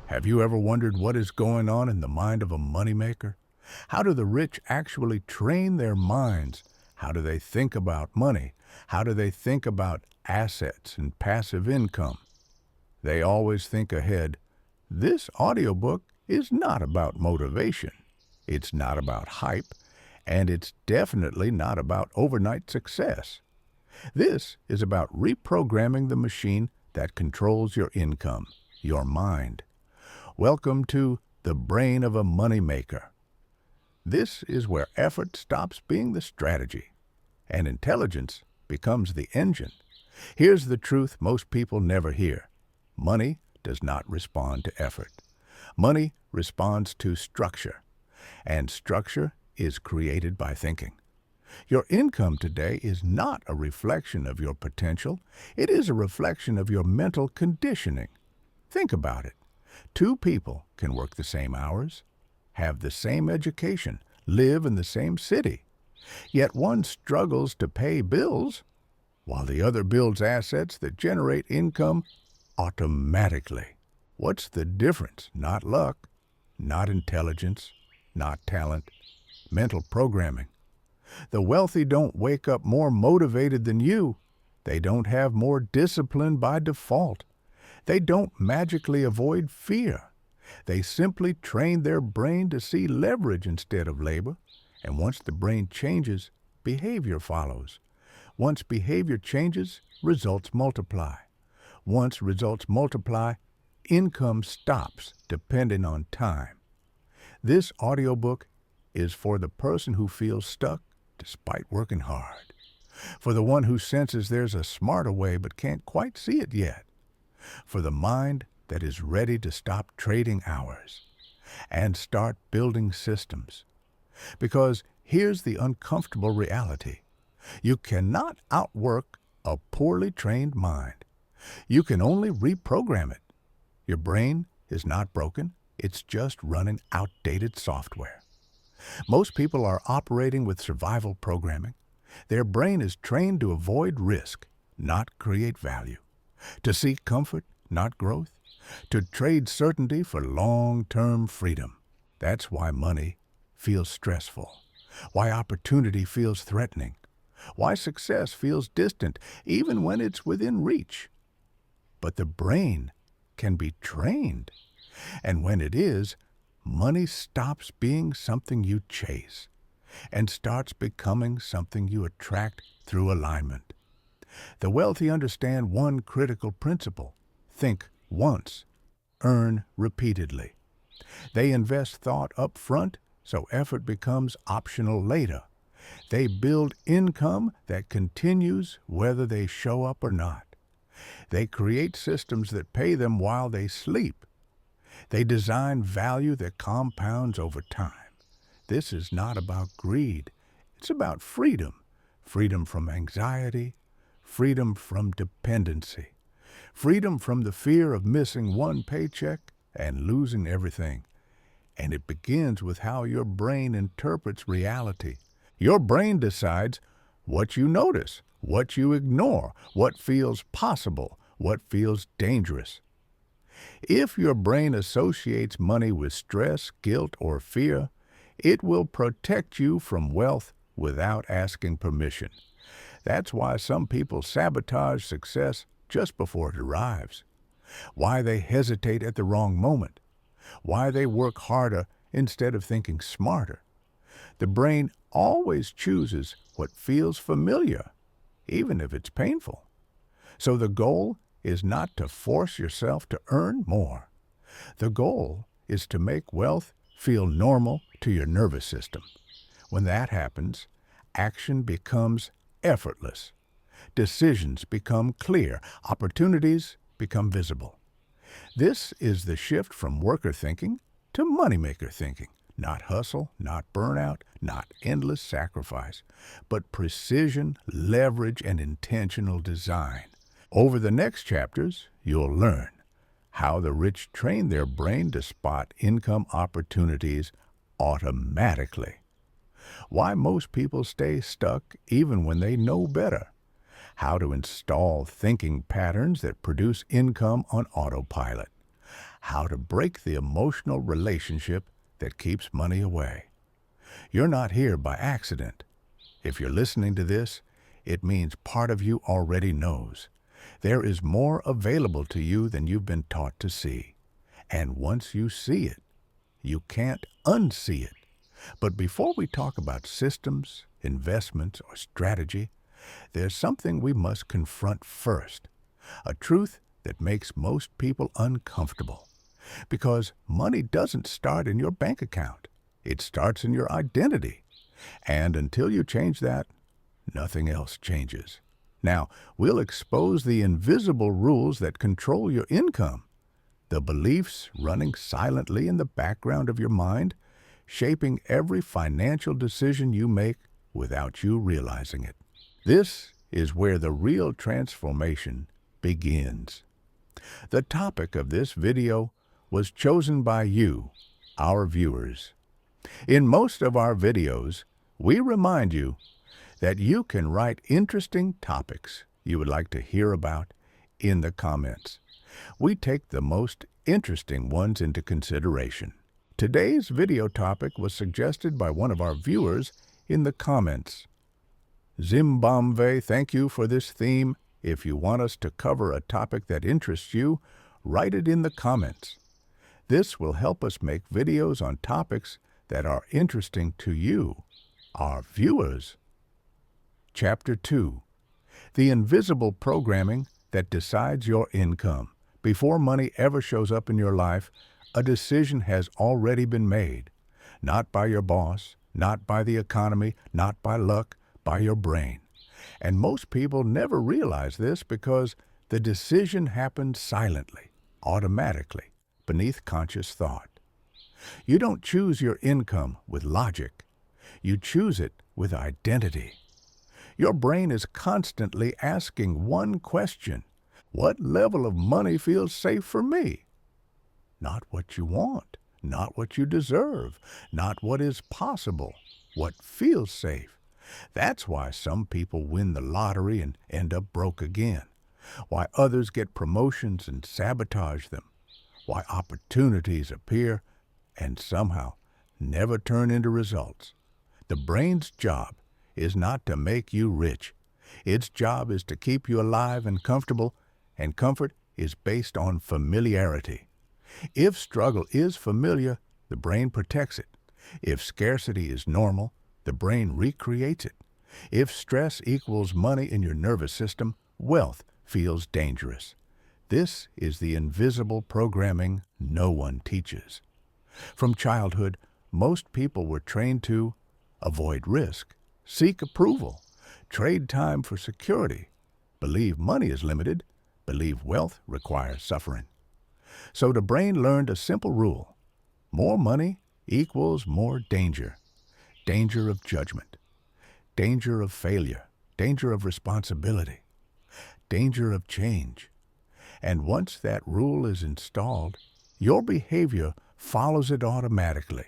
Have you ever wondered what is going on in the mind of a moneymaker? How do the rich actually train their minds? How do they think about money? How do they think about assets and passive income? They always think ahead. This audiobook is not about motivation. It's not about hype, and it's definitely not about overnight success. This is about reprogramming the machine that controls your income, your mind. Welcome to The Brain of a Moneymaker. This is where effort stops being the strategy and intelligence becomes the engine. Here's the truth most people never hear. Money does not respond to effort. Money responds to structure, and structure is created by thinking. Your income today is not a reflection of your potential. It is a reflection of your mental conditioning. Think about it. Two people can work the same hours, have the same education, live in the same city. Yet one struggles to pay bills, while the other builds assets that generate income automatically. What's the difference? Not luck, not intelligence, not talent, mental programming. The wealthy don't wake up more motivated than you. They don't have more discipline by default. They don't magically avoid fear. They simply train their brain to see leverage instead of labor. And once the brain changes, behavior follows. Once behavior changes, results multiply. Once results multiply, income stops depending on time. This audiobook is for the person who feels stuck despite working hard. For the one who senses there's a smarter way but can't quite see it yet. For the mind that is ready to stop trading hours and start building systems. Because here's the uncomfortable reality. You cannot outwork a poorly trained mind. You can only reprogram it. Your brain is not broken. It's just running outdated software. Most people are operating with survival programming. Their brain is trained to avoid risk, not create value. To seek comfort, not growth. To trade certainty for long-term freedom. That's why money feels stressful. Why opportunity feels threatening. Why success feels distant, even when it's within reach. But the brain can be trained. And when it is, money stops being something you chase and starts becoming something you attract through alignment. The wealthy understand one critical principle. Think once, earn repeatedly. They invest thought up front, so effort becomes optional later. They build income that continues whether they show up or not. They create systems that pay them while they sleep. They design value that compounds over time. This is not about greed. It's about freedom. Freedom from anxiety. Freedom from dependency. Freedom from the fear of missing one paycheck and losing everything. And it begins with how your brain interprets reality. Your brain decides what you notice, what you ignore, what feels possible, what feels dangerous. If your brain associates money with stress, guilt, or fear, it will protect you from wealth without asking permission. That's why some people sabotage success just before it arrives. Why they hesitate at the wrong moment. Why they work harder instead of thinking smarter. The brain always chooses what feels familiar, even if it's painful. So the goal is not to force yourself to earn more. The goal is to make wealth feel normal to your nervous system. When that happens, action becomes effortless. Decisions become clear. Opportunities become visible. This is the shift from worker thinking to moneymaker thinking. Not hustle, not burnout, not endless sacrifice, but precision, leverage, and intentional design. Over the next chapters, you'll learn how the rich train their brain to spot income opportunities automatically. Why most people stay stuck even when they know better. How to install thinking patterns that produce income on autopilot. how to break the emotional relationship that keeps money away. You're not here by accident. If you're listening to this, it means part of you already knows. There is more available to you than you've been taught to see. And once you see it, you can't unsee it. But before we talk about systems, investments, or strategy, there's something we must confront first, a truth that makes most people uncomfortable. Because money doesn't start in your bank account. It starts in your identity. And until you change that, nothing else changes. Now, we'll expose the invisible rules that control your income, the beliefs running silently in the background of your mind, shaping every financial decision you make without you realizing it. This is where the real transformation begins. The topic of this video was chosen by you, our viewers. In most of our videos, we remind you that you can write interesting topics you would like to hear about in the comments. We take the most interesting ones into consideration. Today's video topic was suggested by one of our viewers in the comments. Zimbabwe, thank you for this theme. If you want us to cover a topic that interests you, write it in the comments. This will help us make videos on topics that are interesting to you, our viewers. Chapter 2. The invisible programming that decides your income. Before money ever shows up in your life, a decision has already been made. Not by your boss, not by the economy, not by luck, by your brain. And most people never realize this because the decision happens silently, automatically, beneath conscious thought. You don't choose your income with logic. You choose it with identity. Your brain is constantly asking one question: what level of money feels safe for me? Not what you want, not what you deserve, not what is possible, what feels safe. That's why some people win the lottery and end up broke again, why others get promotions and sabotage them, why opportunities appear and somehow never turn into results. The brain's job is not to make you rich. Its job is to keep you alive and comfortable, and comfort is based on familiarity. If struggle is familiar, the brain protects it. If scarcity is normal, the brain recreates it. If stress equals money in your nervous system, wealth feels dangerous. This is the invisible programming no one teaches. From childhood, most people were trained to avoid risk, seek approval, trade time for security, believe money is limited, believe wealth requires suffering. So the brain learned a simple rule: more money equals more danger. Danger of judgment, danger of failure, danger of responsibility, danger of change. And once that rule is installed, your behavior follows it automatically.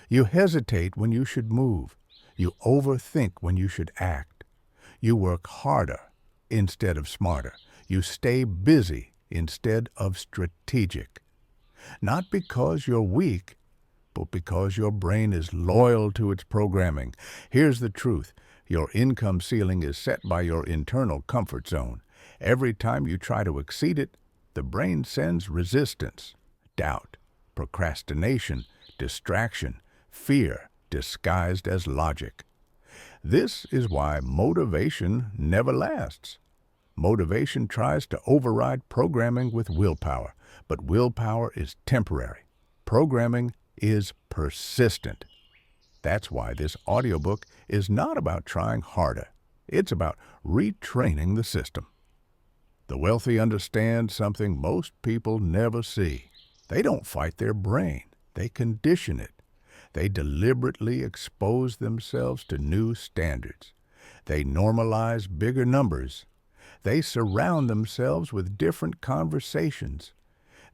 You hesitate when you should move. You overthink when you should act. You work harder instead of smarter. You stay busy instead of strategic. Not because you're weak, but because your brain is loyal to its programming. Here's the truth. Your income ceiling is set by your internal comfort zone. Every time you try to exceed it, the brain sends resistance, doubt, procrastination, distraction, fear disguised as logic. This is why motivation never lasts. Motivation tries to override programming with willpower, but willpower is temporary. Programming is persistent. That's why this audiobook is not about trying harder. It's about retraining the system. The wealthy understand something most people never see. They don't fight their brain. They condition it. They deliberately expose themselves to new standards. They normalize bigger numbers. They surround themselves with different conversations.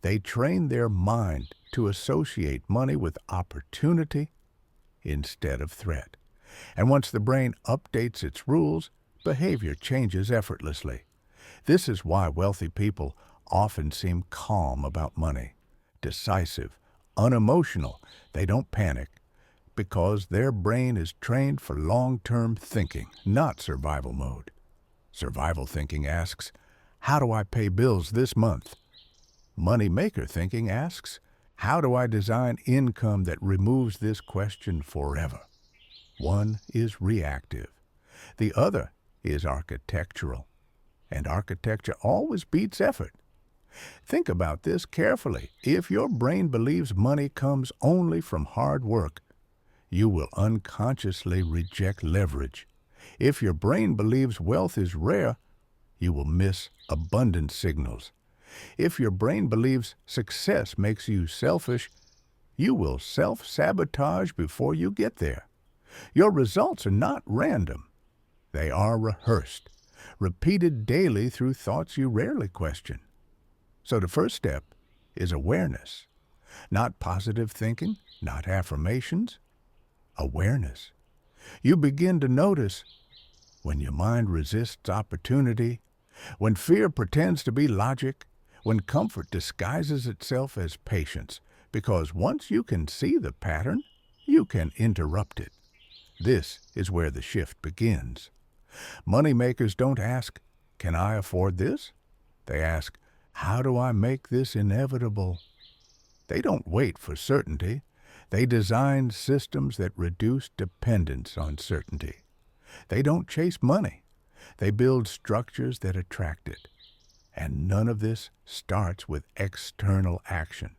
They train their mind to associate money with opportunity instead of threat. And once the brain updates its rules, behavior changes effortlessly. This is why wealthy people often seem calm about money. decisive, unemotional. They don't panic because their brain is trained for long-term thinking, not survival mode. Survival thinking asks, how do I pay bills this month? Money maker thinking asks, how do I design income that removes this question forever? One is reactive. The other is architectural. And architecture always beats effort. Think about this carefully. If your brain believes money comes only from hard work, you will unconsciously reject leverage. If your brain believes wealth is rare, you will miss abundance signals. If your brain believes success makes you selfish, you will self-sabotage before you get there. Your results are not random. They are rehearsed, repeated daily through thoughts you rarely question. So the first step is awareness. Not positive thinking, not affirmations, awareness. You begin to notice when your mind resists opportunity, when fear pretends to be logic, when comfort disguises itself as patience, because once you can see the pattern, you can interrupt it. This is where the shift begins. Money makers don't ask, can I afford this? They ask, how do I make this inevitable? They don't wait for certainty. They design systems that reduce dependence on certainty. They don't chase money. They build structures that attract it. And none of this starts with external action.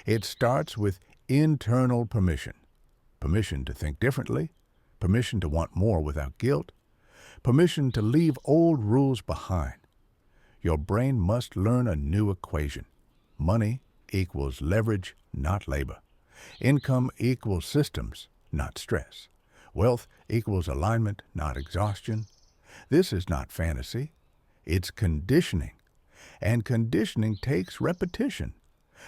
It starts with internal permission. Permission to think differently, permission to want more without guilt, permission to leave old rules behind. Your brain must learn a new equation. Money equals leverage, not labor. Income equals systems, not stress. Wealth equals alignment, not exhaustion. This is not fantasy. It's conditioning. And conditioning takes repetition.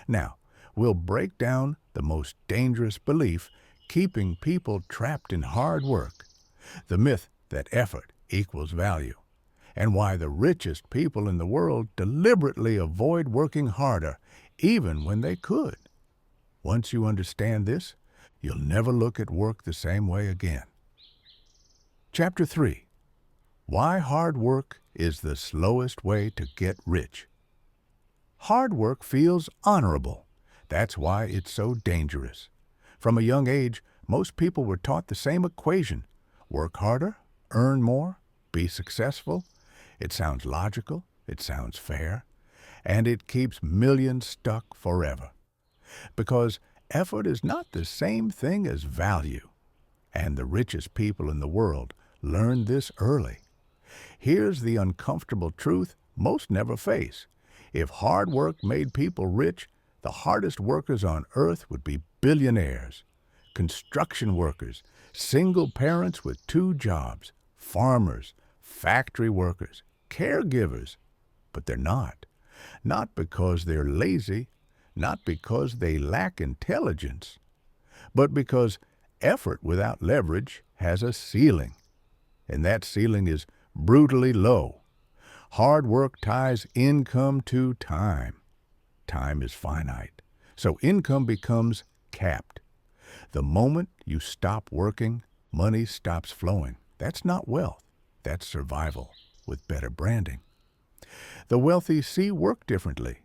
Now, we'll break down the most dangerous belief keeping people trapped in hard work, the myth that effort equals value, and why the richest people in the world deliberately avoid working harder even when they could. Once you understand this, you'll never look at work the same way again. Chapter 3. Why hard work is the slowest way to get rich. Hard work feels honorable. That's why it's so dangerous. From a young age, most people were taught the same equation. Work harder, earn more, be successful. It sounds logical, it sounds fair, and it keeps millions stuck forever. Because effort is not the same thing as value. And the richest people in the world learned this early. Here's the uncomfortable truth most never face. If hard work made people rich, the hardest workers on earth would be billionaires. Construction workers, single parents with 2 jobs, farmers, factory workers, caregivers. But they're not. Not because they're lazy, not because they lack intelligence, but because effort without leverage has a ceiling. And that ceiling is brutally low. Hard work ties income to time. Time is finite, so income becomes capped. The moment you stop working, money stops flowing. That's not wealth. That's survival with better branding. The wealthy see work differently.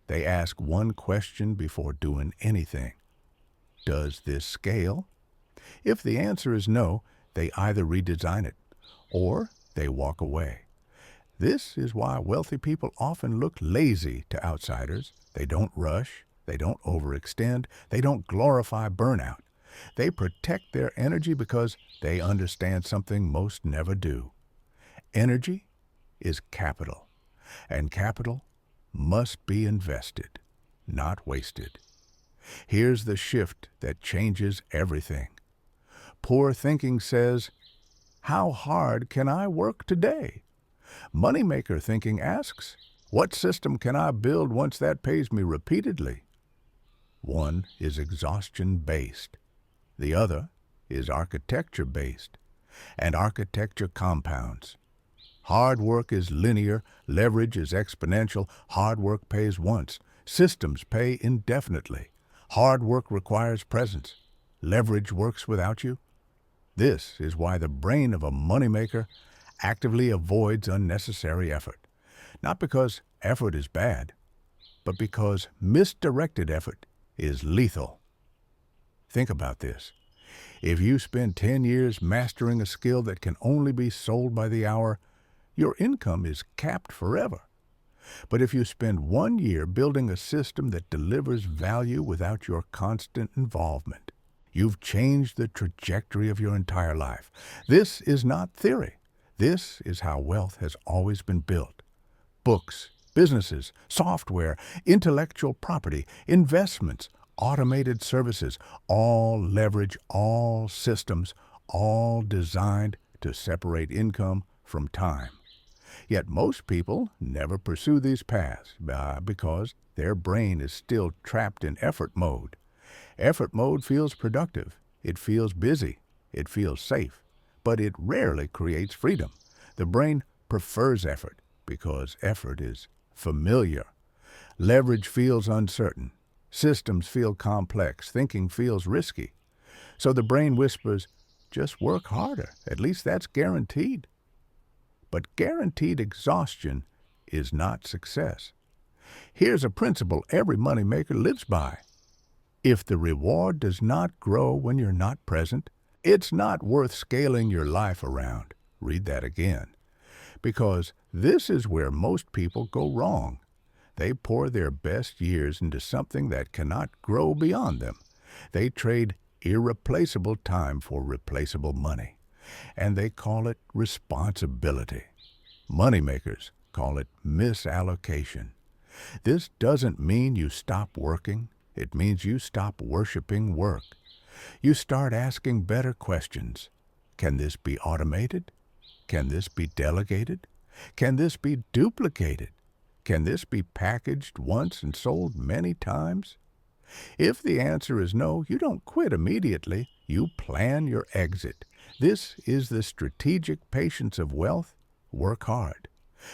They ask one question before doing anything. Does this scale? If the answer is no, they either redesign it or they walk away. This is why wealthy people often look lazy to outsiders. They don't rush, they don't overextend, they don't glorify burnout. They protect their energy because they understand something most never do. Energy is capital, and capital must be invested, not wasted. Here's the shift that changes everything. Poor thinking says, how hard can I work today? Moneymaker thinking asks, what system can I build once that pays me repeatedly? One is exhaustion-based. The other is architecture-based. And architecture compounds. Hard work is linear, leverage is exponential. Hard work pays once, Systems pay indefinitely. Hard work requires presence. Leverage works without you. This is why the brain of a moneymaker actively avoids unnecessary effort. Not because effort is bad, but because misdirected effort is lethal. Think about this. If you spend 10 years mastering a skill that can only be sold by the hour, your income is capped forever. But if you spend 1 year building a system that delivers value without your constant involvement, you've changed the trajectory of your entire life. This is not theory. This is how wealth has always been built. Books, businesses, software, intellectual property, investments, automated services, all leverage all systems, all designed to separate income from time. Yet most people never pursue these paths because their brain is still trapped in effort mode. Effort mode feels productive, it feels busy, it feels safe, but it rarely creates freedom. The brain prefers effort because effort is familiar. Leverage feels uncertain. Systems feel complex. Thinking feels risky. So the brain whispers, just work harder. At least that's guaranteed. But guaranteed exhaustion is not success. Here's a principle every moneymaker lives by. If the reward does not grow when you're not present, it's not worth scaling your life around. Read that again. Because this is where most people go wrong. They pour their best years into something that cannot grow beyond them. They trade irreplaceable time for replaceable money. And they call it responsibility. Moneymakers call it misallocation. This doesn't mean you stop working. It means you stop worshiping work. You start asking better questions. Can this be automated? Can this be delegated? Can this be duplicated? Can this be packaged once and sold many times? If the answer is no, you don't quit immediately. You plan your exit. This is the strategic patience of wealth. Work hard,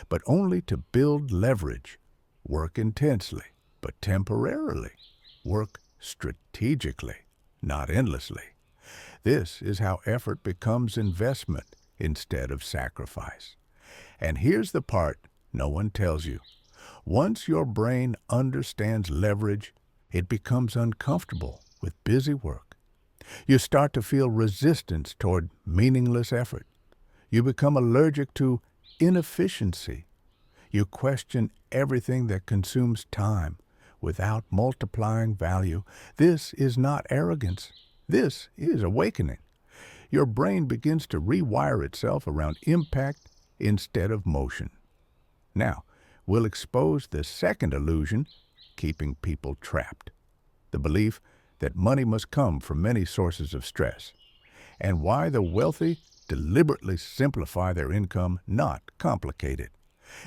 but only to build leverage. Work intensely, but temporarily. Work strategically, not endlessly. This is how effort becomes investment instead of sacrifice. And here's the part no one tells you. Once your brain understands leverage, it becomes uncomfortable with busy work. You start to feel resistance toward meaningless effort. You become allergic to inefficiency. You question everything that consumes time without multiplying value. This is not arrogance. This is awakening. Your brain begins to rewire itself around impact instead of motion. Now, we'll expose the second illusion keeping people trapped. The belief that money must come from many sources of stress, and why the wealthy deliberately simplify their income, not complicate it.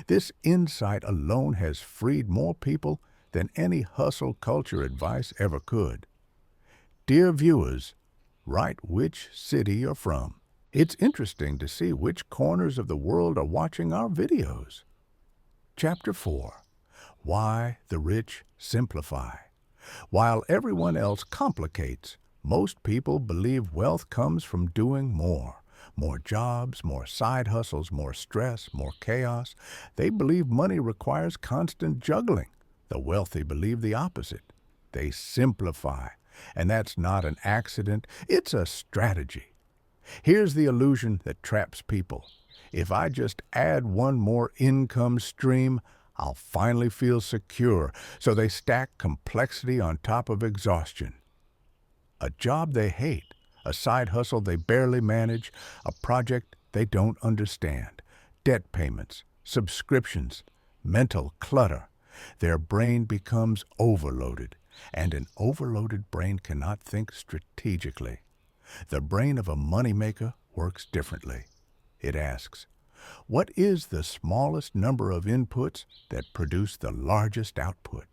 This insight alone has freed more people than any hustle culture advice ever could. Dear viewers, write which city you're from. It's interesting to see which corners of the world are watching our videos. Chapter 4. Why the Rich Simplify. While everyone else complicates, most people believe wealth comes from doing more. More jobs, more side hustles, more stress, more chaos. They believe money requires constant juggling. The wealthy believe the opposite. They simplify. And that's not an accident, it's a strategy. Here's the illusion that traps people. If I just add one more income stream, I'll finally feel secure. So they stack complexity on top of exhaustion. A job they hate, a side hustle they barely manage, a project they don't understand, debt payments, subscriptions, mental clutter. Their brain becomes overloaded, and an overloaded brain cannot think strategically. The brain of a moneymaker works differently. It asks, what is the smallest number of inputs that produce the largest output?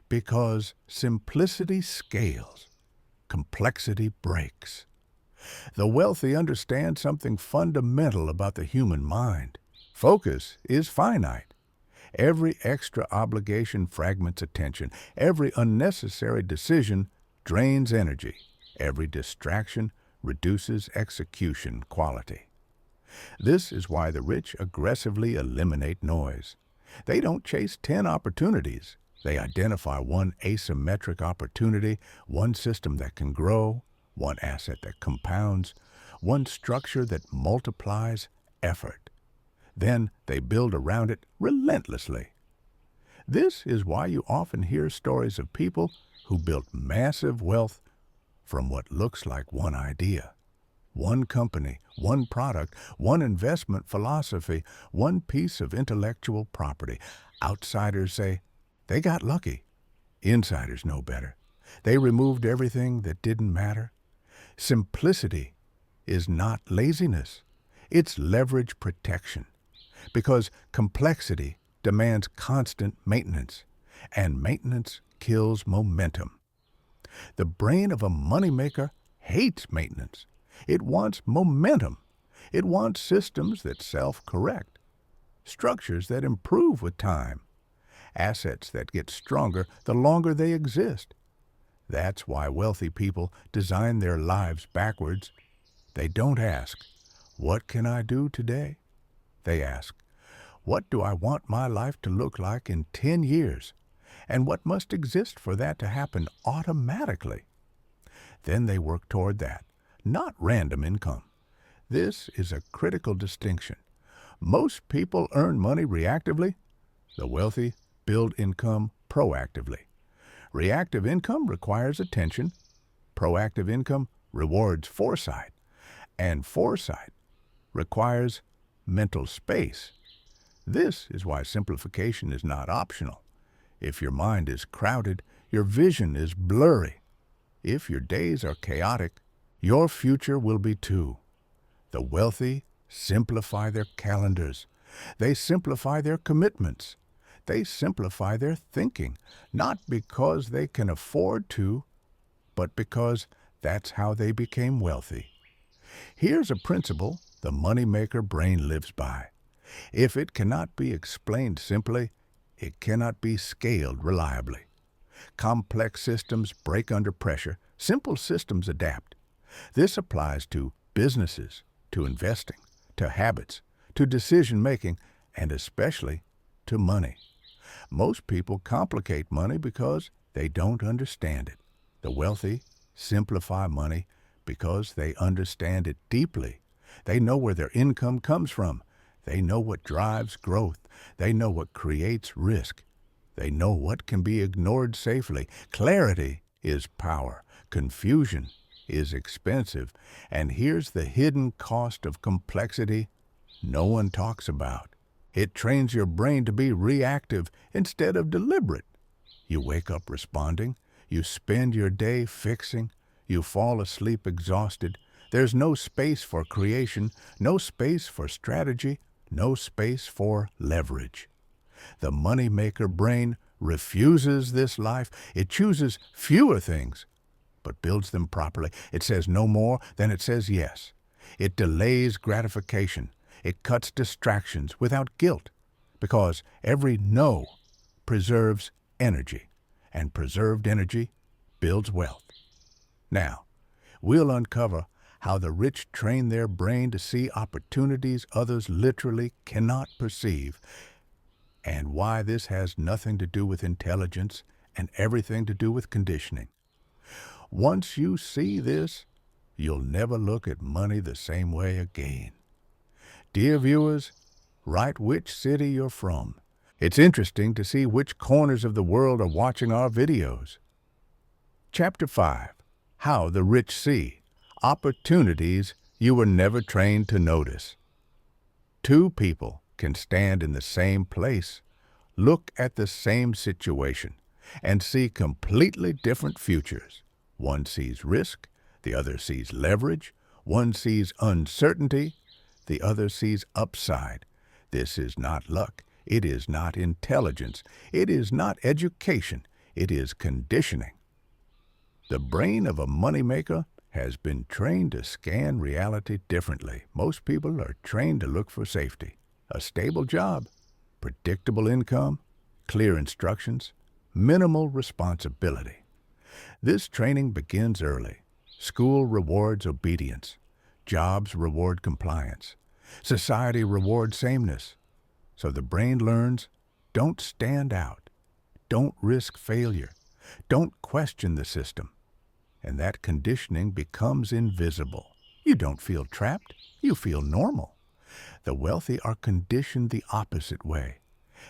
Because simplicity scales, complexity breaks. The wealthy understand something fundamental about the human mind. Focus is finite. Every extra obligation fragments attention. Every unnecessary decision drains energy. Every distraction reduces execution quality. This is why the rich aggressively eliminate noise. They don't chase 10 opportunities. They identify one asymmetric opportunity, one system that can grow, one asset that compounds, one structure that multiplies effort. Then they build around it relentlessly. This is why you often hear stories of people who built massive wealth from what looks like one idea. One company, one product, one investment philosophy, one piece of intellectual property. Outsiders say, they got lucky. Insiders know better. They removed everything that didn't matter. Simplicity is not laziness. It's leverage protection. Because complexity demands constant maintenance, and maintenance kills momentum. The brain of a moneymaker hates maintenance. It wants momentum. It wants systems that self-correct, structures that improve with time, assets that get stronger the longer they exist. That's why wealthy people design their lives backwards. They don't ask, what can I do today? They ask, what do I want my life to look like in 10 years? And what must exist for that to happen automatically? Then they work toward that, not random income. This is a critical distinction. Most people earn money reactively. The wealthy build income proactively. Reactive income requires attention. Proactive income rewards foresight. And foresight requires mental space. This is why simplification is not optional. If your mind is crowded, your vision is blurry. If your days are chaotic, your future will be too. The wealthy simplify their calendars. They simplify their commitments. They simplify their thinking, not because they can afford to, but because that's how they became wealthy. Here's a principle the moneymaker brain lives by. If it cannot be explained simply, it cannot be scaled reliably. Complex systems break under pressure. Simple systems adapt. This applies to businesses, to investing, to habits, to decision-making, and especially to money. Most people complicate money because they don't understand it. The wealthy simplify money because they understand it deeply. They know where their income comes from. They know what drives growth. They know what creates risk. They know what can be ignored safely. Clarity is power. Confusion is expensive. And here's the hidden cost of complexity no one talks about. It trains your brain to be reactive instead of deliberate. You wake up responding. You spend your day fixing. You fall asleep exhausted. There's no space for creation, no space for strategy, no space for leverage. The moneymaker brain refuses this life. It chooses fewer things, but builds them properly. It says no more, then it says yes. It delays gratification. It cuts distractions without guilt, because every no preserves energy, and preserved energy builds wealth. Now, we'll uncover how the rich train their brain to see opportunities others literally cannot perceive, and why this has nothing to do with intelligence and everything to do with conditioning. Once you see this, you'll never look at money the same way again. Dear viewers, write which city you're from. It's interesting to see which corners of the world are watching our videos. Chapter 5. How the Rich See. Opportunities you were never trained to notice. Two people can stand in the same place, look at the same situation, and see completely different futures. One sees risk, the other sees leverage. One sees uncertainty, the other sees upside. This is not luck. It is not intelligence. It is not education. It is conditioning. The brain of a moneymaker has been trained to scan reality differently. Most people are trained to look for safety, a stable job, predictable income, clear instructions, minimal responsibility. This training begins early. School rewards obedience. Jobs reward compliance. Society rewards sameness. So the brain learns, don't stand out. Don't risk failure. Don't question the system. And that conditioning becomes invisible. You don't feel trapped. You feel normal. The wealthy are conditioned the opposite way.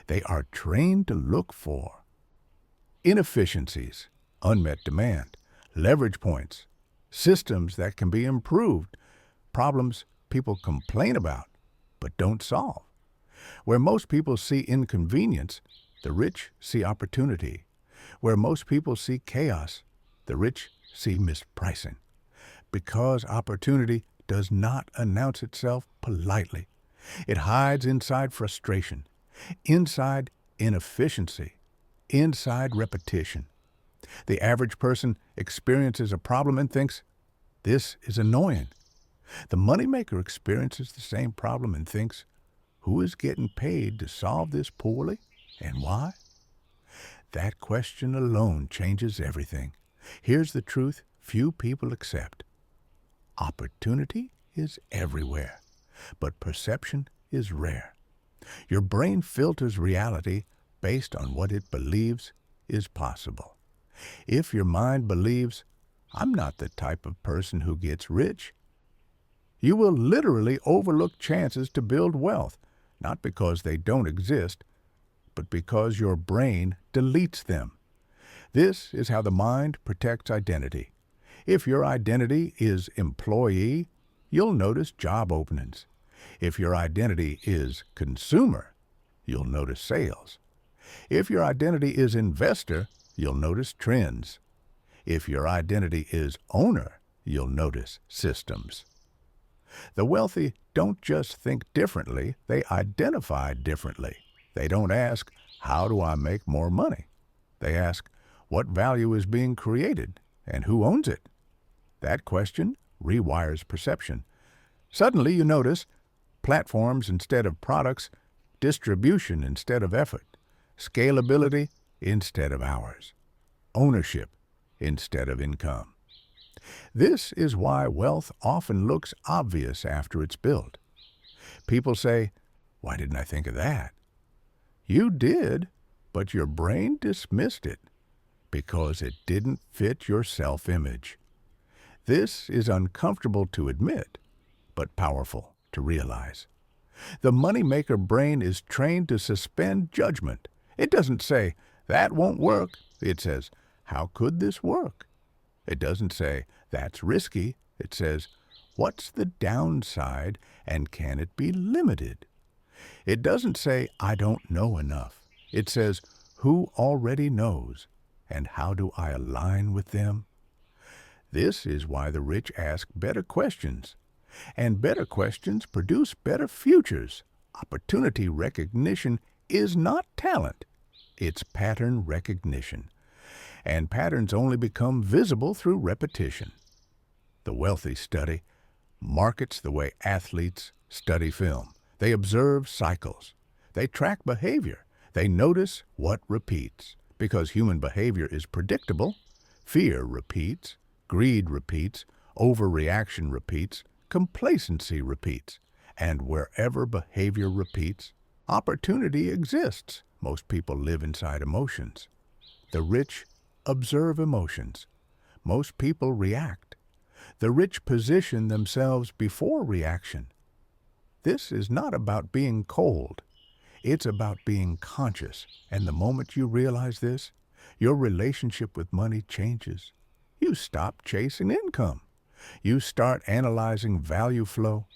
They are trained to look for inefficiencies, unmet demand, leverage points, systems that can be improved, problems people complain about but don't solve. Where most people see inconvenience, the rich see opportunity. Where most people see chaos, the rich see mispricing. Because opportunity does not announce itself politely. It hides inside frustration, inside inefficiency, inside repetition. The average person experiences a problem and thinks, this is annoying. The moneymaker experiences the same problem and thinks, who is getting paid to solve this poorly and why? That question alone changes everything. Here's the truth few people accept. Opportunity is everywhere, but perception is rare. Your brain filters reality based on what it believes is possible. If your mind believes, I'm not the type of person who gets rich, you will literally overlook chances to build wealth, not because they don't exist, but because your brain deletes them. This is how the mind protects identity. If your identity is employee, you'll notice job openings. If your identity is consumer, you'll notice sales. If your identity is investor, you'll notice trends. If your identity is owner, you'll notice systems. The wealthy don't just think differently, they identify differently. They don't ask, how do I make more money? They ask, what value is being created and who owns it? That question rewires perception. Suddenly you notice platforms instead of products, distribution instead of effort, scalability instead of hours, ownership instead of income. This is why wealth often looks obvious after it's built. People say, why didn't I think of that? You did, but your brain dismissed it because it didn't fit your self-image. This is uncomfortable to admit, but powerful to realize. The moneymaker brain is trained to suspend judgment. It doesn't say, that won't work. It says, how could this work? It doesn't say, that's risky. It says, what's the downside and can it be limited? It doesn't say, I don't know enough. It says, who already knows and how do I align with them? This is why the rich ask better questions, and better questions produce better futures. Opportunity recognition is not talent. It's pattern recognition. And patterns only become visible through repetition. The wealthy study markets the way athletes study film. They observe cycles. They track behavior. They notice what repeats. Because human behavior is predictable, fear repeats, greed repeats, overreaction repeats, complacency repeats. And wherever behavior repeats, opportunity exists. Most people live inside emotions. The rich observe emotions. Most people react. The rich position themselves before reaction. This is not about being cold. It's about being conscious. And the moment you realize this, your relationship with money changes. You stop chasing income. You start analyzing value flow.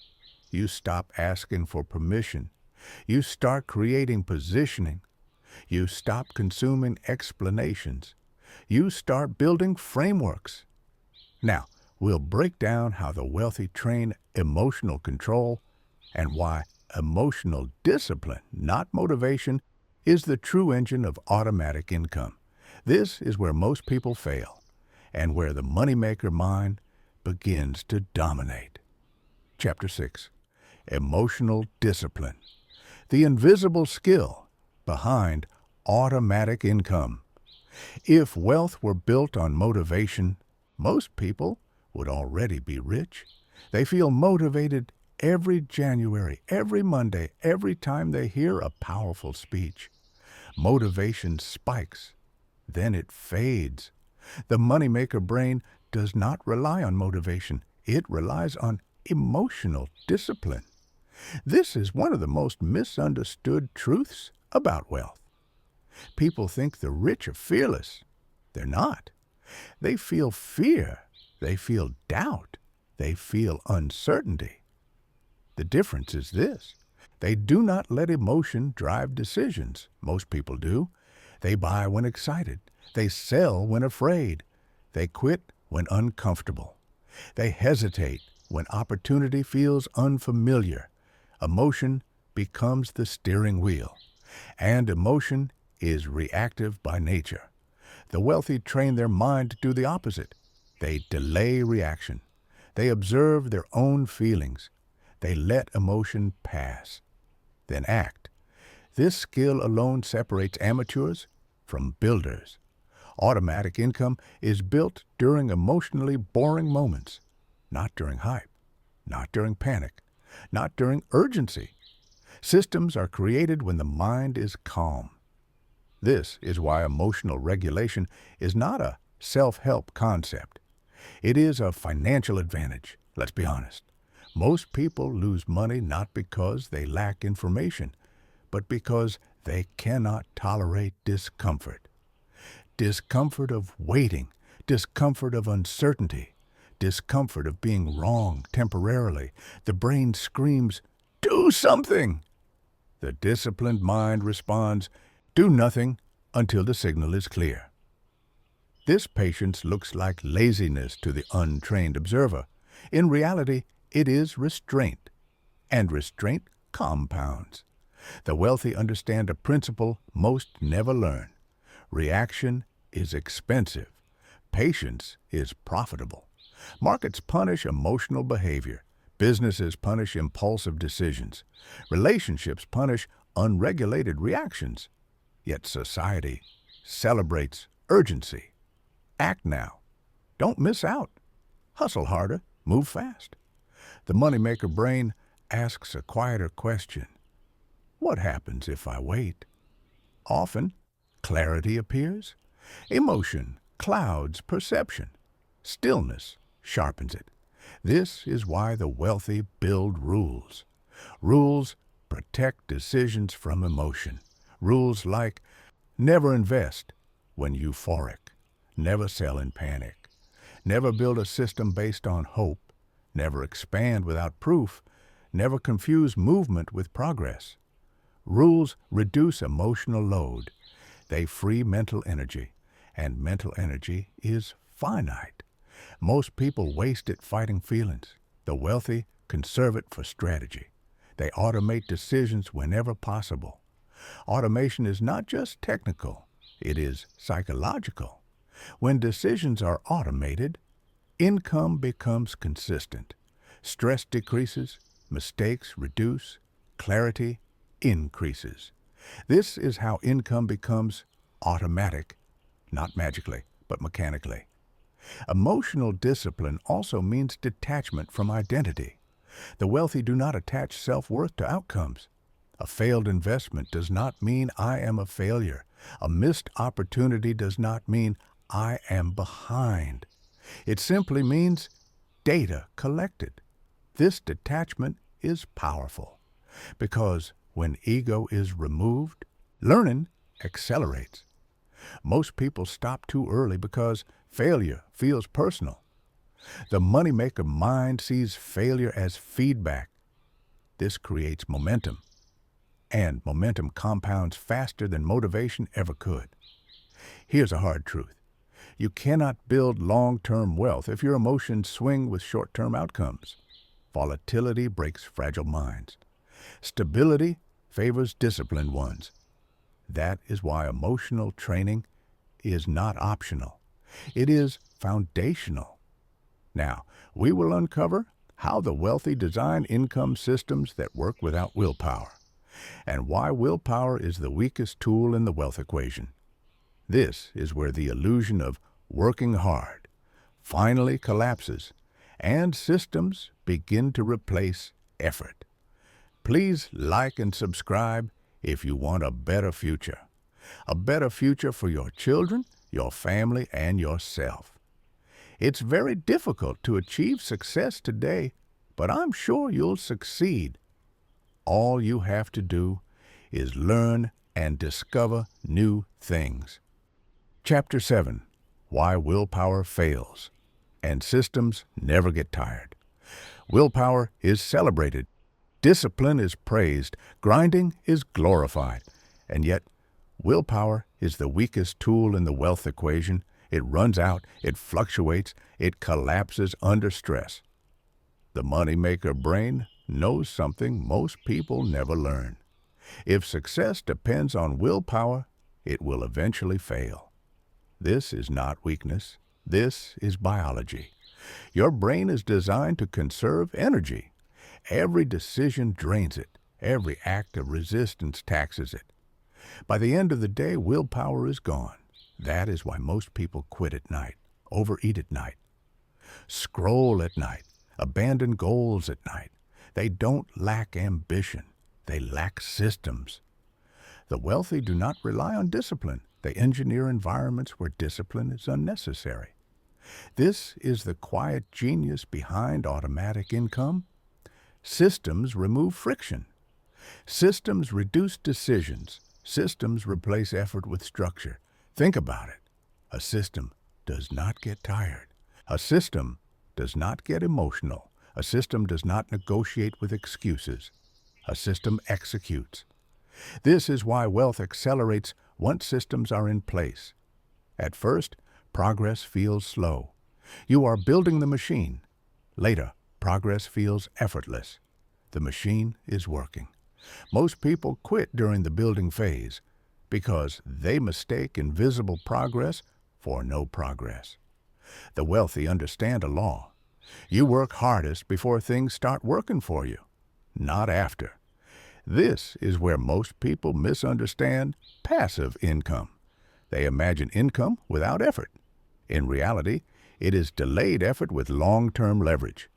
You stop asking for permission. You start creating positioning. You stop consuming explanations. You start building frameworks. Now, we'll break down how the wealthy train emotional control and why emotional discipline, not motivation, is the true engine of automatic income. This is where most people fail and where the moneymaker mind begins to dominate. Chapter 6. Emotional discipline. The invisible skill behind automatic income. If wealth were built on motivation, most people would already be rich. They feel motivated every January, every Monday, every time they hear a powerful speech. Motivation spikes, then it fades. The moneymaker brain does not rely on motivation. It relies on emotional discipline. This is one of the most misunderstood truths about wealth. People think the rich are fearless. They're not. They feel fear. They feel doubt. They feel uncertainty. The difference is this. They do not let emotion drive decisions. Most people do. They buy when excited. They sell when afraid. They quit when uncomfortable. They hesitate when opportunity feels unfamiliar. Emotion becomes the steering wheel, and emotion is reactive by nature. The wealthy train their mind to do the opposite. They delay reaction. They observe their own feelings. They let emotion pass, then act. This skill alone separates amateurs from builders. Automatic income is built during emotionally boring moments, not during hype, not during panic, not during urgency. Systems are created when the mind is calm. This is why emotional regulation is not a self-help concept. It is a financial advantage, let's be honest. Most people lose money not because they lack information, but because they cannot tolerate discomfort. Discomfort of waiting, discomfort of uncertainty, discomfort of being wrong temporarily. The brain screams, "Do something!" The disciplined mind responds, "Do nothing until the signal is clear." This patience looks like laziness to the untrained observer. In reality, it is restraint, and restraint compounds. The wealthy understand a principle most never learn. Reaction is expensive. Patience is profitable. Markets punish emotional behavior. Businesses punish impulsive decisions. Relationships punish unregulated reactions. Yet society celebrates urgency. Act now. Don't miss out. Hustle harder. Move fast. The moneymaker brain asks a quieter question. What happens if I wait? Often, clarity appears. Emotion clouds perception. Stillness sharpens it. This is why the wealthy build rules. Rules protect decisions from emotion. Rules like never invest when euphoric, never sell in panic, never build a system based on hope, never expand without proof, never confuse movement with progress. Rules reduce emotional load. They free mental energy, and mental energy is finite. Most people waste it fighting feelings. The wealthy conserve it for strategy. They automate decisions whenever possible. Automation is not just technical, it is psychological. When decisions are automated, income becomes consistent. Stress decreases, mistakes reduce, clarity increases. This is how income becomes automatic, not magically, but mechanically. Emotional discipline also means detachment from identity. The wealthy do not attach self-worth to outcomes. A failed investment does not mean I am a failure. A missed opportunity does not mean I am behind. It simply means data collected. This detachment is powerful because when ego is removed, learning accelerates. Most people stop too early because failure feels personal. The moneymaker mind sees failure as feedback. This creates momentum, and momentum compounds faster than motivation ever could. Here's a hard truth. You cannot build long-term wealth if your emotions swing with short-term outcomes. Volatility breaks fragile minds. Stability favors disciplined ones. That is why emotional training is not optional. It is foundational. Now, we will uncover how the wealthy design income systems that work without willpower. and why willpower is the weakest tool in the wealth equation. This is where the illusion of working hard finally collapses and systems begin to replace effort. Please like and subscribe if you want a better future. A better future for your children, your family, and yourself. It's very difficult to achieve success today, but I'm sure you'll succeed. All you have to do is learn and discover new things. Chapter 7. Why Willpower Fails and Systems Never Get Tired. Willpower is celebrated. Discipline is praised. Grinding is glorified. And yet, willpower is the weakest tool in the wealth equation. It runs out, it fluctuates, it collapses under stress. The moneymaker brain knows something most people never learn. If success depends on willpower, it will eventually fail. This is not weakness. This is biology. Your brain is designed to conserve energy. Every decision drains it. Every act of resistance taxes it. By the end of the day, willpower is gone. That is why most people quit at night, overeat at night, scroll at night, abandon goals at night. They don't lack ambition. They lack systems. The wealthy do not rely on discipline. They engineer environments where discipline is unnecessary. This is the quiet genius behind automatic income. Systems remove friction. Systems reduce decisions. Systems replace effort with structure. Think about it. A system does not get tired. A system does not get emotional. A system does not negotiate with excuses. A system executes. This is why wealth accelerates once systems are in place. At first, progress feels slow. You are building the machine. Later, progress feels effortless. The machine is working. Most people quit during the building phase because they mistake invisible progress for no progress. The wealthy understand a law. You work hardest before things start working for you, not after. This is where most people misunderstand passive income. They imagine income without effort. In reality, it is delayed effort with long-term leverage.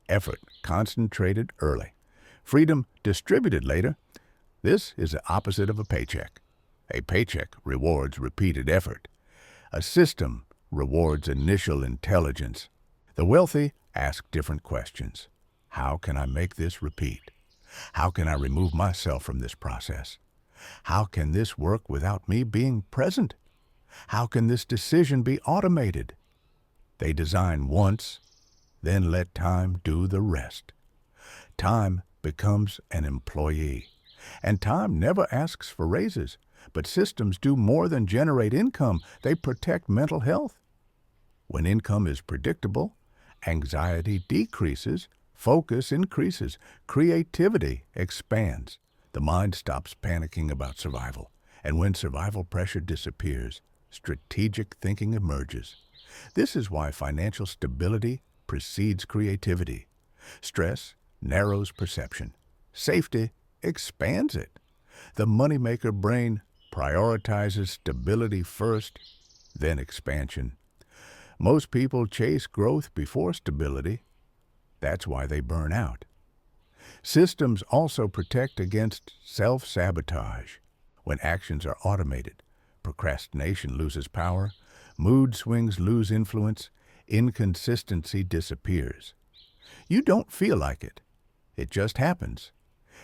Effort concentrated early. Freedom distributed later. This is the opposite of a paycheck. A paycheck rewards repeated effort. A system rewards initial intelligence. The wealthy ask different questions. How can I make this repeat? How can I remove myself from this process? How can this work without me being present? How can this decision be automated? They design once, then let time do the rest. Time becomes an employee, and time never asks for raises. But systems do more than generate income. They protect mental health. When income is predictable, anxiety decreases, focus increases, creativity expands. The mind stops panicking about survival. And when survival pressure disappears, strategic thinking emerges. This is why financial stability precedes creativity. Stress narrows perception. Safety expands it. The moneymaker brain prioritizes stability first, then expansion. Most people chase growth before stability. That's why they burn out. Systems also protect against self-sabotage. When actions are automated, procrastination loses power, mood swings lose influence, inconsistency disappears. You don't feel like it. It just happens.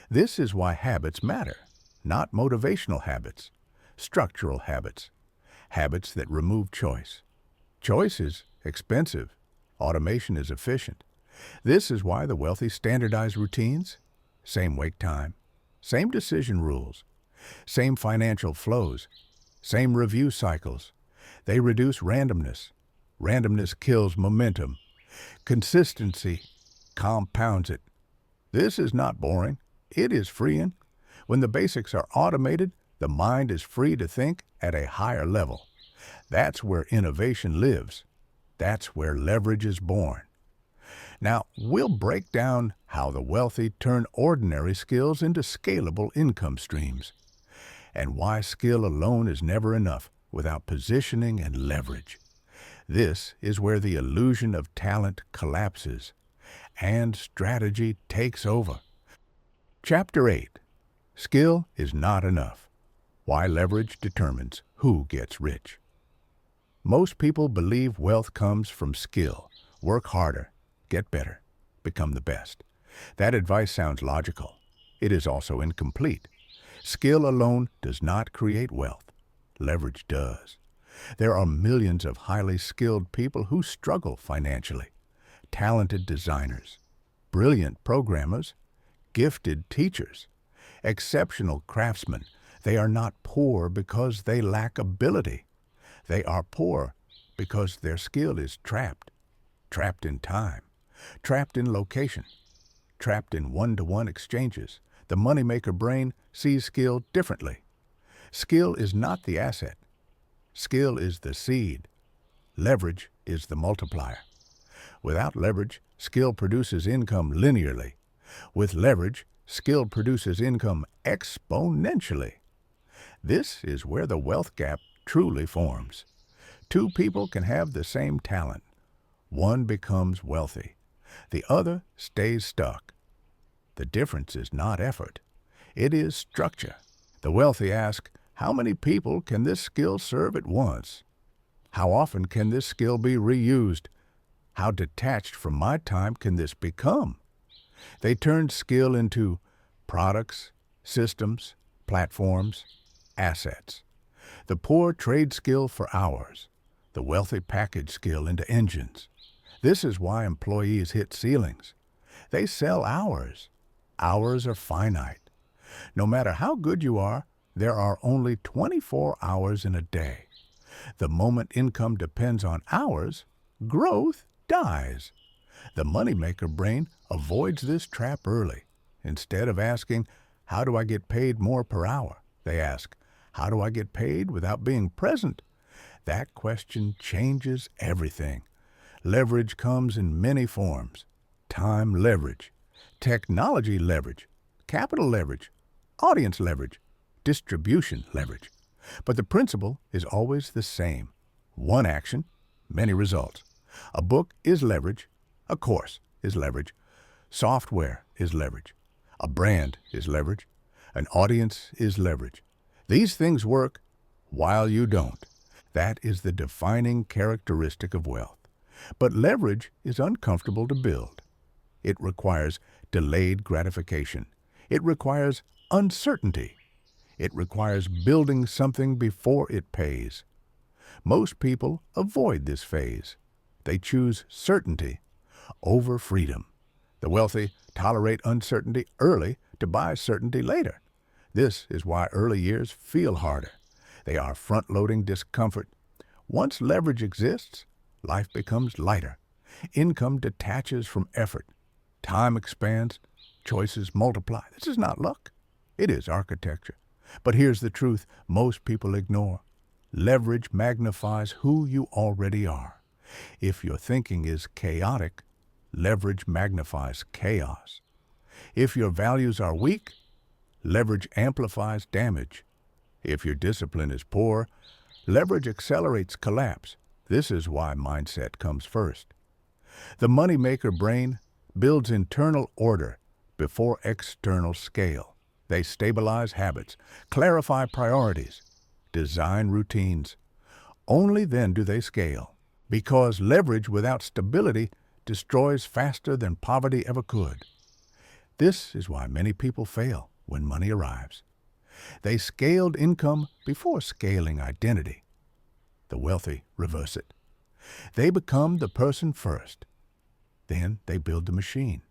This is why habits matter, not motivational habits, structural habits, habits that remove choice. Choice is expensive. Automation is efficient. This is why the wealthy standardize routines, same wake time, same decision rules, same financial flows, same review cycles. They reduce randomness. Randomness kills momentum. Consistency compounds it. This is not boring. It is freeing. When the basics are automated, the mind is free to think at a higher level. That's where innovation lives. That's where leverage is born. Now, we'll break down how the wealthy turn ordinary skills into scalable income streams, and why skill alone is never enough without positioning and leverage. This is where the illusion of talent collapses and strategy takes over. Chapter 8. Skill is not enough. Why leverage determines who gets rich. Most people believe wealth comes from skill. Work harder, get better, become the best. That advice sounds logical. It is also incomplete. Skill alone does not create wealth. Leverage does. There are millions of highly skilled people who struggle financially. Talented designers, brilliant programmers, gifted teachers, exceptional craftsmen. They are not poor because they lack ability. They are poor because their skill is trapped in time, trapped in location, trapped in one-to-one exchanges. The moneymaker brain sees skill differently. Skill is not the asset. Skill is the seed. Leverage is the multiplier. Without leverage, skill produces income linearly. With leverage, skill produces income exponentially. This is where the wealth gap truly forms. Two people can have the same talent. One becomes wealthy. The other stays stuck. The difference is not effort. It is structure. The wealthy ask, how many people can this skill serve at once? How often can this skill be reused? How detached from my time can this become? They turn skill into products, systems, platforms, assets. The poor trade skill for hours. The wealthy package skill into engines. This is why employees hit ceilings. They sell hours. Hours are finite. No matter how good you are, there are only 24 hours in a day. The moment income depends on hours, growth dies. The moneymaker brain avoids this trap early. Instead of asking, how do I get paid more per hour? They ask, how do I get paid without being present? That question changes everything. Leverage comes in many forms. Time leverage, technology leverage, capital leverage, audience leverage, distribution leverage. But the principle is always the same. One action, many results. A book is leverage. A course is leverage. Software is leverage. A brand is leverage. An audience is leverage. These things work while you don't. That is the defining characteristic of wealth. But leverage is uncomfortable to build. It requires delayed gratification. It requires uncertainty. It requires building something before it pays. Most people avoid this phase. They choose certainty over freedom. The wealthy tolerate uncertainty early to buy certainty later. This is why early years feel harder. They are front-loading discomfort. Once leverage exists, life becomes lighter. Income detaches from effort. Time expands. Choices multiply. This is not luck. It is architecture. But here's the truth most people ignore. Leverage magnifies who you already are. If your thinking is chaotic, leverage magnifies chaos. If your values are weak, leverage amplifies damage. If your discipline is poor, leverage accelerates collapse. This is why mindset comes first. The moneymaker brain builds internal order before external scale. They stabilize habits, clarify priorities, design routines. Only then do they scale, because leverage without stability destroys faster than poverty ever could. This is why many people fail when money arrives. They scaled income before scaling identity. The wealthy reverse it. They become the person first. Then they build the machine.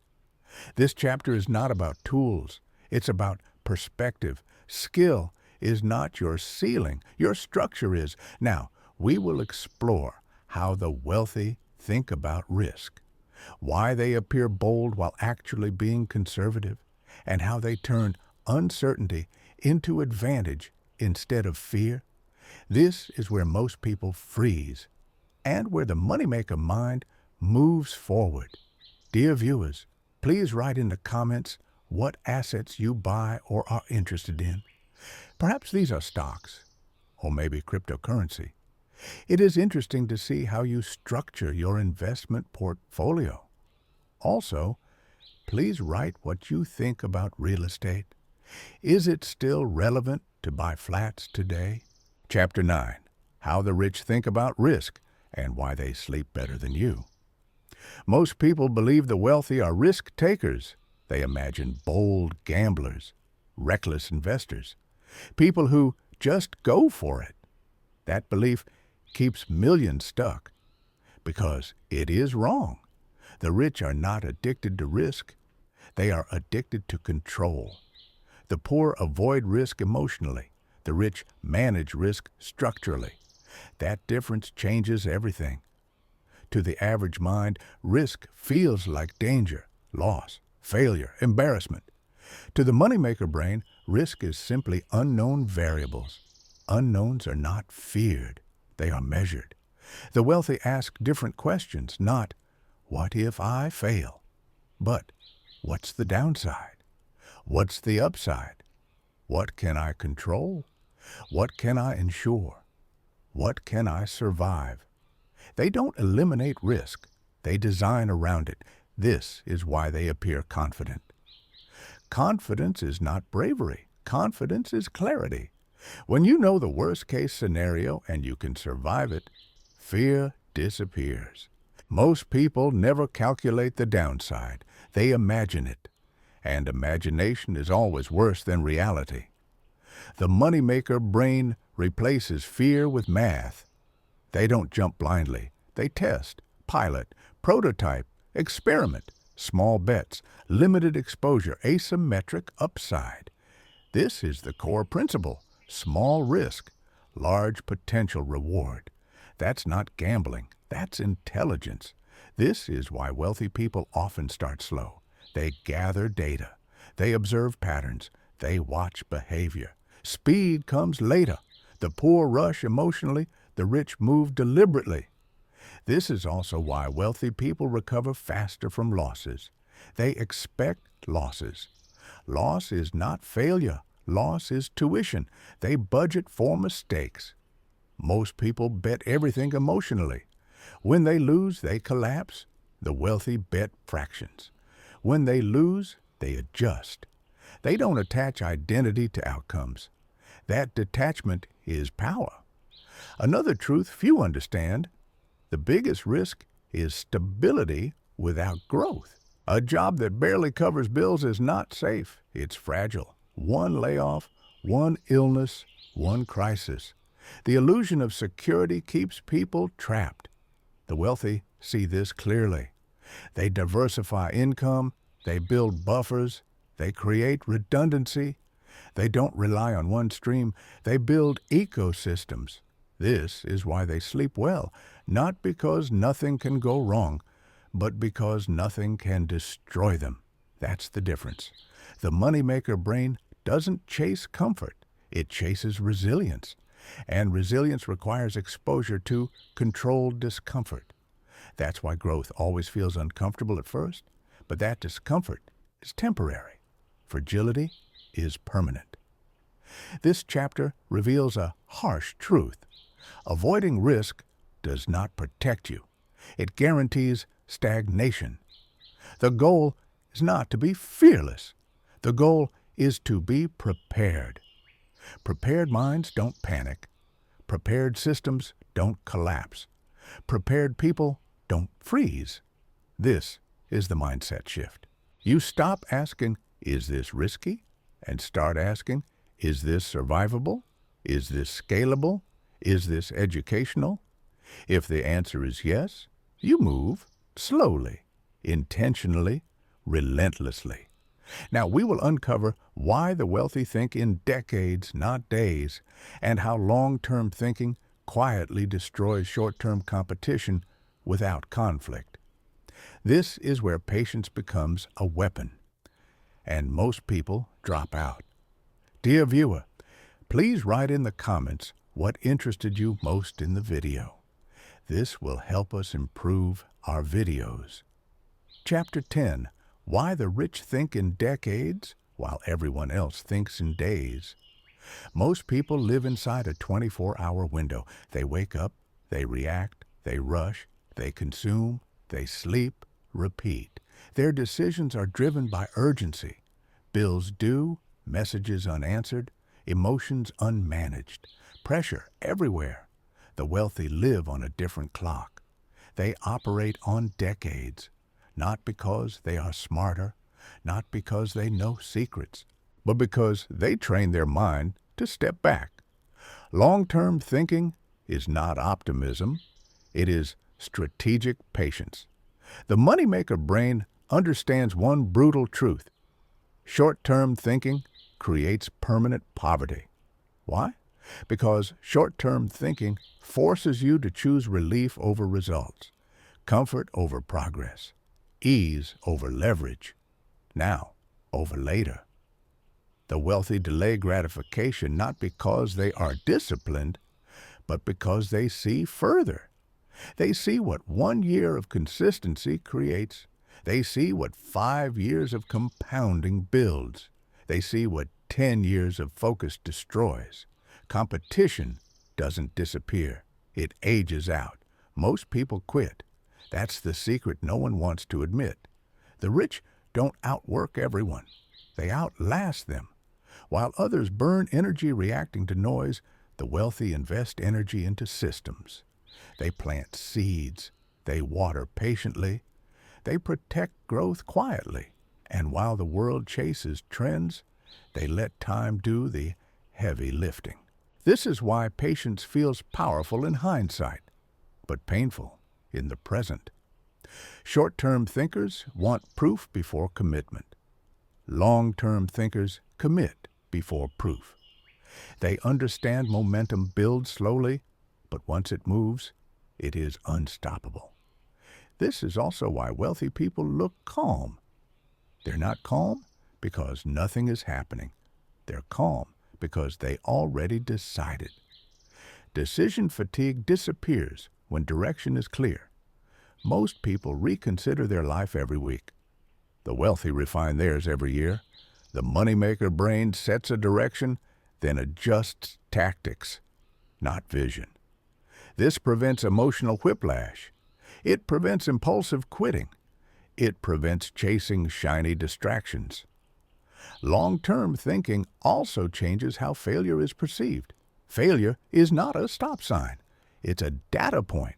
This chapter is not about tools. It's about perspective. Skill is not your ceiling. Your structure is. Now, we will explore how the wealthy think about risk, why they appear bold while actually being conservative, and how they turn uncertainty into advantage instead of fear. This is where most people freeze and where the moneymaker mind moves forward. Dear viewers, please write in the comments what assets you buy or are interested in. Perhaps these are stocks, or maybe cryptocurrency. It is interesting to see how you structure your investment portfolio. Also, please write what you think about real estate. Is it still relevant to buy flats today? Chapter 9. How the rich think about risk and why they sleep better than you. Most people believe the wealthy are risk takers. They imagine bold gamblers, reckless investors, people who just go for it. That belief keeps millions stuck because it is wrong. The rich are not addicted to risk. They are addicted to control. The poor avoid risk emotionally. The rich manage risk structurally. That difference changes everything. To the average mind, risk feels like danger, loss, failure, embarrassment. To the moneymaker brain, risk is simply unknown variables. Unknowns are not feared. They are measured. The wealthy ask different questions, not, "What if I fail?" but, "What's the downside? What's the upside? What can I control? What can I ensure? What can I survive?" They don't eliminate risk. They design around it. This is why they appear confident. Confidence is not bravery. Confidence is clarity. When you know the worst-case scenario and you can survive it, fear disappears. Most people never calculate the downside. They imagine it. And imagination is always worse than reality. The moneymaker brain replaces fear with math. They don't jump blindly. They test, pilot, prototype, experiment, small bets, limited exposure, asymmetric upside. This is the core principle. Small risk, large potential reward. That's not gambling. That's intelligence. This is why wealthy people often start slow. They gather data. They observe patterns. They watch behavior. Speed comes later. The poor rush emotionally. The rich move deliberately. This is also why wealthy people recover faster from losses. They expect losses. Loss is not failure. Loss is tuition. They budget for mistakes. Most people bet everything emotionally. When they lose, they collapse. The wealthy bet fractions. When they lose, they adjust. They don't attach identity to outcomes. That detachment is power. Another truth few understand: the biggest risk is stability without growth. A job that barely covers bills is not safe. It's fragile. One layoff, one illness, one crisis. The illusion of security keeps people trapped. The wealthy see this clearly. They diversify income. They build buffers. They create redundancy. They don't rely on one stream. They build ecosystems. This is why they sleep well, not because nothing can go wrong, but because nothing can destroy them. That's the difference. The moneymaker brain doesn't chase comfort. It chases resilience. And resilience requires exposure to controlled discomfort. That's why growth always feels uncomfortable at first, but that discomfort is temporary. Fragility is permanent. This chapter reveals a harsh truth. Avoiding risk does not protect you. It guarantees stagnation. The goal is not to be fearless. The goal is to be prepared. Prepared minds don't panic. Prepared systems don't collapse. Prepared people don't freeze. This is the mindset shift. You stop asking, "Is this risky?" and start asking, "Is this survivable? Is this scalable? Is this educational?" If the answer is yes, you move slowly, intentionally, relentlessly. Now, we will uncover why the wealthy think in decades, not days, and how long-term thinking quietly destroys short-term competition without conflict. This is where patience becomes a weapon, and most people drop out. Dear viewer, please write in the comments what interested you most in the video. This will help us improve our videos. Chapter 10, Why the Rich Think in Decades While Everyone Else Thinks in Days. Most people live inside a 24-hour window. They wake up, they react, they rush, they consume, they sleep, repeat. Their decisions are driven by urgency. Bills due, messages unanswered, emotions unmanaged, pressure everywhere. The wealthy live on a different clock. They operate on decades, not because they are smarter, not because they know secrets, but because they train their mind to step back. Long-term thinking is not optimism. It is strategic patience. The moneymaker brain understands one brutal truth. Short-term thinking creates permanent poverty. Why? Because short-term thinking forces you to choose relief over results, comfort over progress, ease over leverage, now over later. The wealthy delay gratification not because they are disciplined, but because they see further. They see what 1 year of consistency creates. They see what 5 years of compounding builds. They see what 10 years of focus destroys. Competition doesn't disappear. It ages out. Most people quit. That's the secret no one wants to admit. The rich don't outwork everyone. They outlast them. While others burn energy reacting to noise, the wealthy invest energy into systems. They plant seeds. They water patiently. They protect growth quietly. And while the world chases trends, they let time do the heavy lifting. This is why patience feels powerful in hindsight, but painful in the present. Short-term thinkers want proof before commitment. Long-term thinkers commit before proof. They understand momentum builds slowly, but once it moves, it is unstoppable. This is also why wealthy people look calm. They're not calm because nothing is happening. They're calm because they already decided. Decision fatigue disappears when direction is clear. Most people reconsider their life every week. The wealthy refine theirs every year. The moneymaker brain sets a direction, then adjusts tactics, not vision. This prevents emotional whiplash. It prevents impulsive quitting. It prevents chasing shiny distractions. Long-term thinking also changes how failure is perceived. Failure is not a stop sign. It's a data point.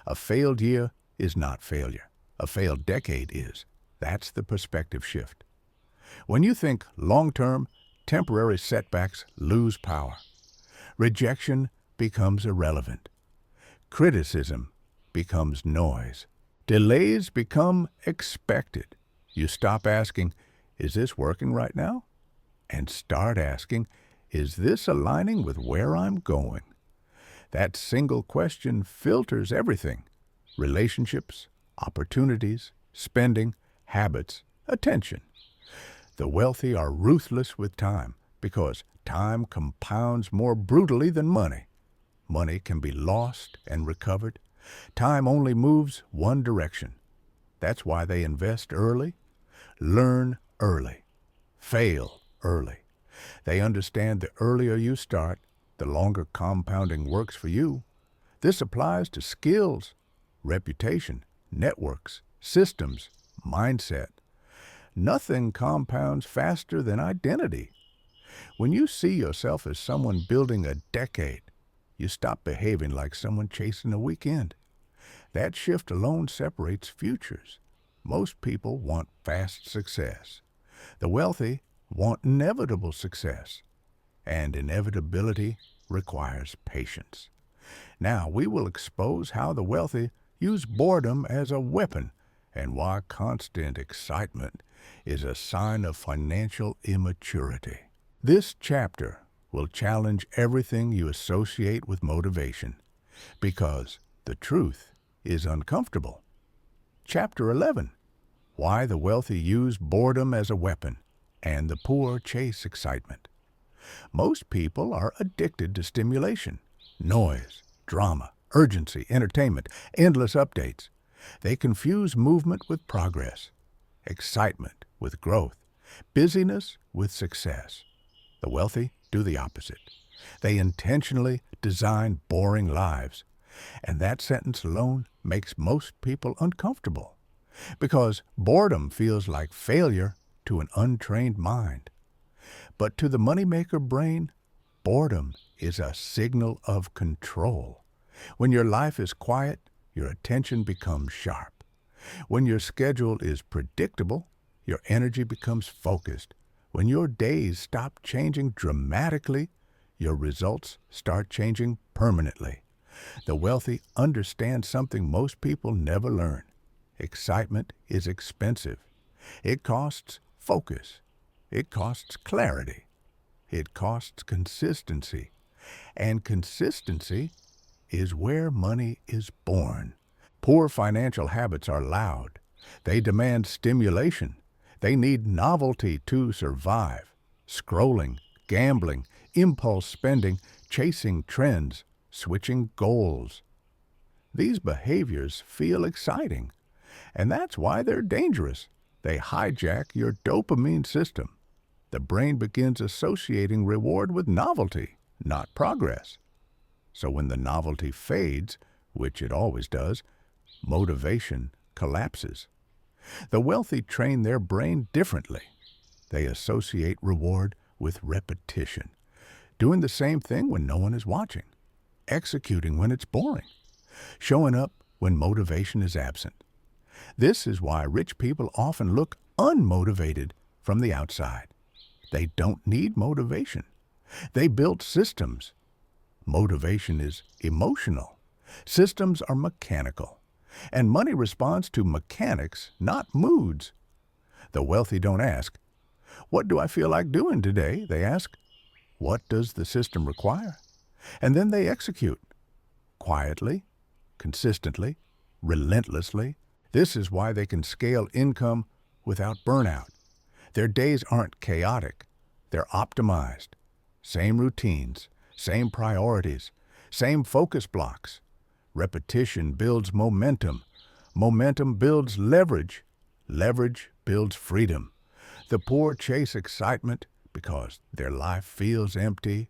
A failed year is not failure. A failed decade is. That's the perspective shift. When you think long-term, temporary setbacks lose power. Rejection becomes irrelevant. Criticism becomes noise. Delays become expected. You stop asking, is this working right now? And start asking, is this aligning with where I'm going? That single question filters everything. Relationships, opportunities, spending, habits, attention. The wealthy are ruthless with time because time compounds more brutally than money. Money can be lost and recovered. Time only moves one direction. That's why they invest early, learn early, fail early. They understand the earlier you start, the longer compounding works for you. This applies to skills, reputation, networks, systems, mindset. Nothing compounds faster than identity. When you see yourself as someone building a decade, you stop behaving like someone chasing a weekend. That shift alone separates futures. Most people want fast success. The wealthy want inevitable success. And inevitability requires patience. Now, we will expose how the wealthy use boredom as a weapon and why constant excitement is a sign of financial immaturity. This chapter will challenge everything you associate with motivation because the truth is uncomfortable. Chapter 11, Why the Wealthy Use Boredom as a Weapon and the Poor Chase Excitement. Most people are addicted to stimulation, noise, drama, urgency, entertainment, endless updates. They confuse movement with progress, excitement with growth, busyness with success. The wealthy do the opposite. They intentionally design boring lives, and that sentence alone makes most people uncomfortable, because boredom feels like failure to an untrained mind. But to the moneymaker brain, boredom is a signal of control. When your life is quiet, your attention becomes sharp. When your schedule is predictable, your energy becomes focused. When your days stop changing dramatically, your results start changing permanently. The wealthy understand something most people never learn. Excitement is expensive. It costs focus. It costs clarity. It costs consistency. And consistency is where money is born. Poor financial habits are loud. They demand stimulation. They need novelty to survive. Scrolling, gambling, impulse spending, chasing trends, switching goals. These behaviors feel exciting, and that's why they're dangerous. They hijack your dopamine system. The brain begins associating reward with novelty, not progress. So when the novelty fades, which it always does, motivation collapses. The wealthy train their brain differently. They associate reward with repetition, doing the same thing when no one is watching, executing when it's boring, showing up when motivation is absent. This is why rich people often look unmotivated from the outside. They don't need motivation. They built systems. Motivation is emotional. Systems are mechanical. And money responds to mechanics, not moods. The wealthy don't ask, "What do I feel like doing today?" They ask, "What does the system require?" And then they execute. Quietly, consistently, relentlessly. This is why they can scale income without burnout. Their days aren't chaotic. They're optimized. Same routines, same priorities, same focus blocks. Repetition builds momentum. Momentum builds leverage. Leverage builds freedom. The poor chase excitement because their life feels empty.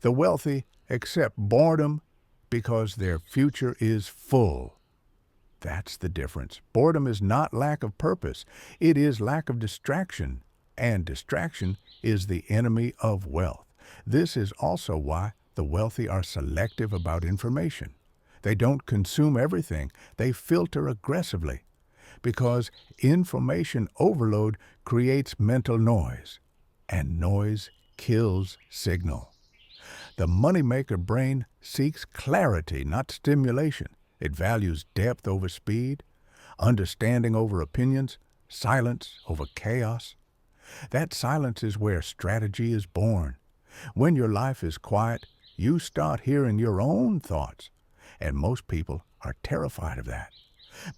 The wealthy accept boredom because their future is full. That's the difference. Boredom is not lack of purpose. It is lack of distraction. And distraction is the enemy of wealth. This is also why the wealthy are selective about information. They don't consume everything. They filter aggressively, because information overload creates mental noise, and noise kills signal. The moneymaker brain seeks clarity, not stimulation. It values depth over speed, understanding over opinions, silence over chaos. That silence is where strategy is born. When your life is quiet, you start hearing your own thoughts. And most people are terrified of that,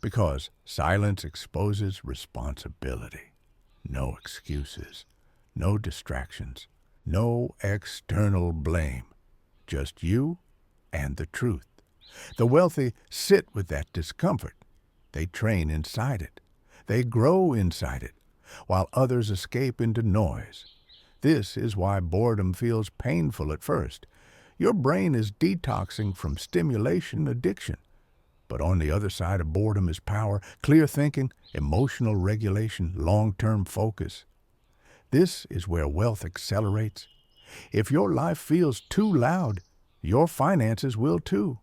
because silence exposes responsibility. No excuses, no distractions, no external blame. Just you and the truth. The wealthy sit with that discomfort. They train inside it. They grow inside it, while others escape into noise. This is why boredom feels painful at first. Your brain is detoxing from stimulation addiction. But on the other side of boredom is power, clear thinking, emotional regulation, long-term focus. This is where wealth accelerates. If your life feels too loud, your finances will too.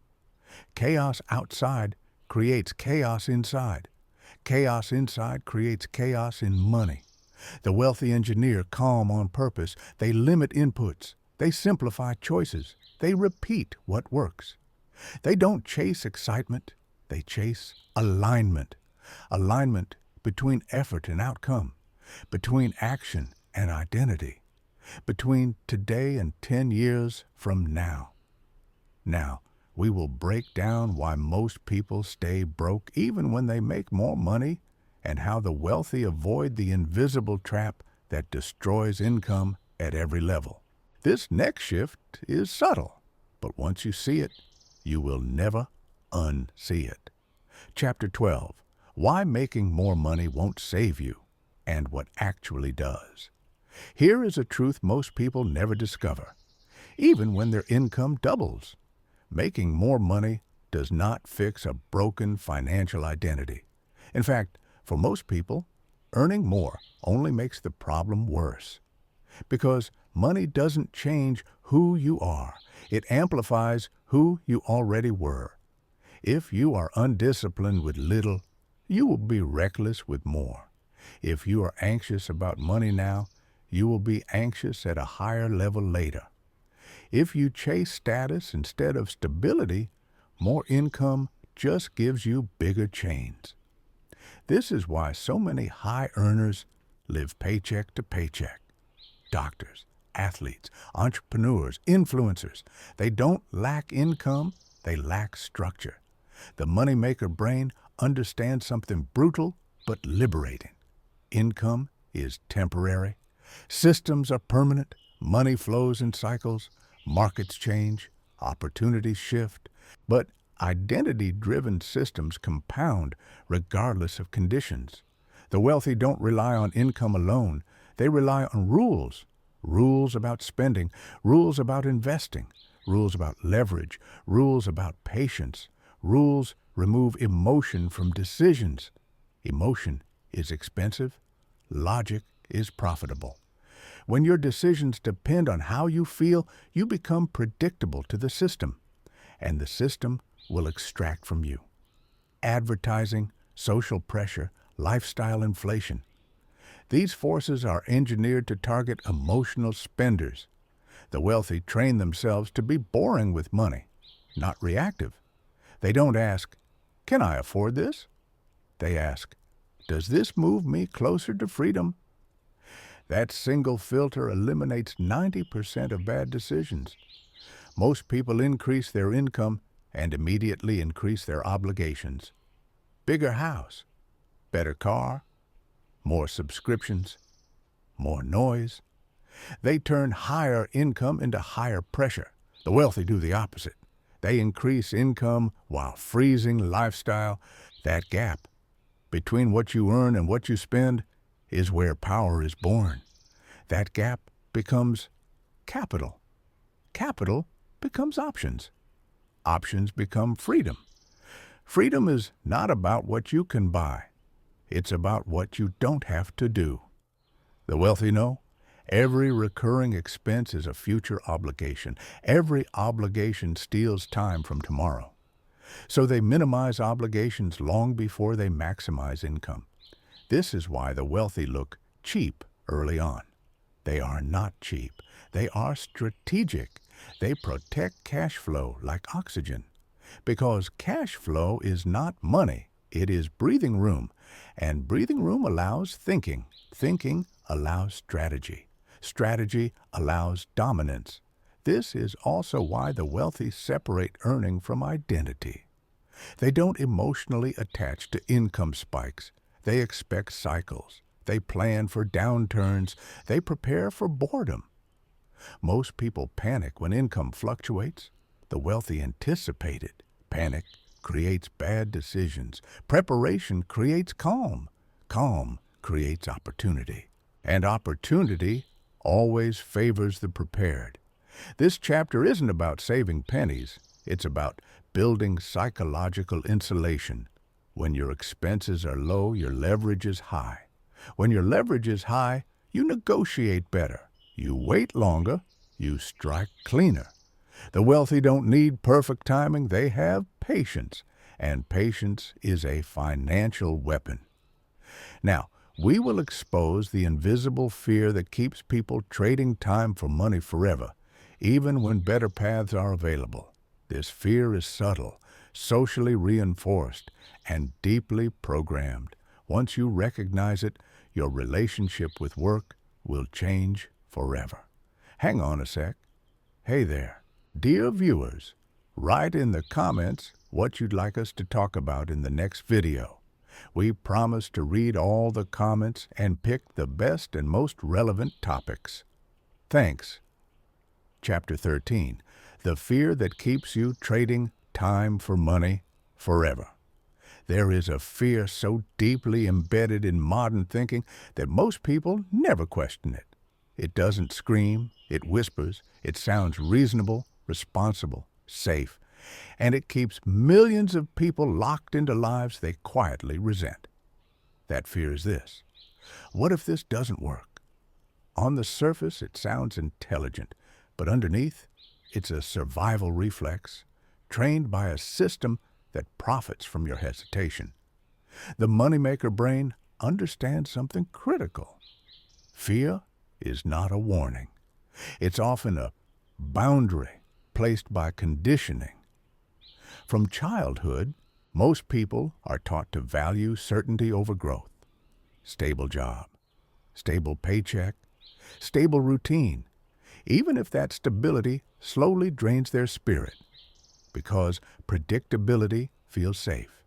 Chaos outside creates chaos inside. Chaos inside creates chaos in money. The wealthy engineer calm on purpose. They limit inputs. They simplify choices. They repeat what works. They don't chase excitement. They chase alignment. Alignment between effort and outcome, between action and identity, between today and 10 years from now. Now, we will break down why most people stay broke even when they make more money, and how the wealthy avoid the invisible trap that destroys income at every level. This next shift is subtle, but once you see it, you will never unsee it. Chapter 12, Why Making More Money Won't Save You, and What Actually Does. Here is a truth most people never discover. Even when their income doubles, making more money does not fix a broken financial identity. In fact, for most people, earning more only makes the problem worse. Because money doesn't change who you are, it amplifies who you already were. If you are undisciplined with little, you will be reckless with more. If you are anxious about money now, you will be anxious at a higher level later. If you chase status instead of stability, more income just gives you bigger chains. This is why so many high earners live paycheck to paycheck. Doctors, athletes, entrepreneurs, influencers, they don't lack income, they lack structure. The moneymaker brain understands something brutal but liberating. Income is temporary. Systems are permanent. Money flows in cycles. Markets change. Opportunities shift. But identity-driven systems compound regardless of conditions. The wealthy don't rely on income alone. They rely on rules. Rules about spending, rules about investing, rules about leverage, rules about patience. Rules remove emotion from decisions. Emotion is expensive. Logic is profitable. When your decisions depend on how you feel, you become predictable to the system, and the system will extract from you. Advertising, social pressure, lifestyle inflation. These forces are engineered to target emotional spenders. The wealthy train themselves to be boring with money, not reactive. They don't ask, "Can I afford this?" They ask, "Does this move me closer to freedom?" That single filter eliminates 90% of bad decisions. Most people increase their income and immediately increase their obligations. Bigger house, better car, more subscriptions, more noise. They turn higher income into higher pressure. The wealthy do the opposite. They increase income while freezing lifestyle. That gap between what you earn and what you spend is where power is born. That gap becomes capital. Capital becomes options. Options become freedom. Freedom is not about what you can buy. It's about what you don't have to do. The wealthy know every recurring expense is a future obligation. Every obligation steals time from tomorrow. So they minimize obligations long before they maximize income. This is why the wealthy look cheap early on. They are not cheap. They are strategic. They protect cash flow like oxygen. Because cash flow is not money. It is breathing room. And breathing room allows thinking. Thinking allows strategy. Strategy allows dominance. This is also why the wealthy separate earning from identity. They don't emotionally attach to income spikes. They expect cycles. They plan for downturns. They prepare for boredom. Most people panic when income fluctuates. The wealthy anticipate it. Panic creates bad decisions. Preparation creates calm. Calm creates opportunity. And opportunity always favors the prepared. This chapter isn't about saving pennies. It's about building psychological insulation. When your expenses are low, your leverage is high. When your leverage is high, you negotiate better. You wait longer. You strike cleaner. The wealthy don't need perfect timing. They have patience. And patience is a financial weapon. Now, we will expose the invisible fear that keeps people trading time for money forever, even when better paths are available. This fear is subtle, socially reinforced, and deeply programmed. Once you recognize it, your relationship with work will change forever. Hang on a sec. Hey there. Dear viewers, write in the comments what you'd like us to talk about in the next video. We promise to read all the comments and pick the best and most relevant topics. Thanks. Chapter 13. The Fear That Keeps You Trading Time for Money Forever. There is a fear so deeply embedded in modern thinking that most people never question it. It doesn't scream, it whispers, it sounds reasonable, responsible, safe, and it keeps millions of people locked into lives they quietly resent. That fear is this: what if this doesn't work? On the surface, it sounds intelligent, but underneath, it's a survival reflex trained by a system that profits from your hesitation. The moneymaker brain understands something critical. Fear is not a warning. It's often a boundary placed by conditioning. From childhood, most people are taught to value certainty over growth. Stable job, stable paycheck, stable routine, even if that stability slowly drains their spirit, because predictability feels safe,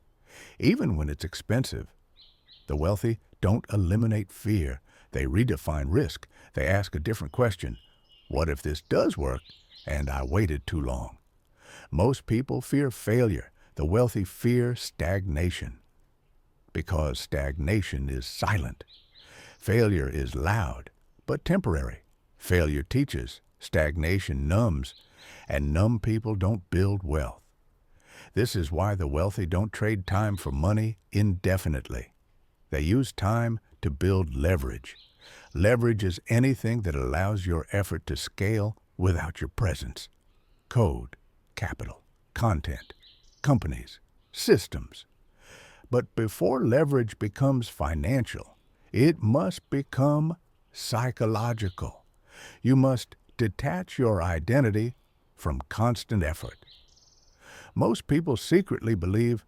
even when it's expensive. The wealthy don't eliminate fear. They redefine risk. They ask a different question. What if this does work and I waited too long? Most people fear failure. The wealthy fear stagnation, because stagnation is silent. Failure is loud, but temporary. Failure teaches, stagnation numbs, and numb people don't build wealth. This is why the wealthy don't trade time for money indefinitely. They use time to build leverage. Leverage is anything that allows your effort to scale without your presence. Code, capital, content, companies, systems. But before leverage becomes financial, it must become psychological. You must detach your identity from constant effort. Most people secretly believe,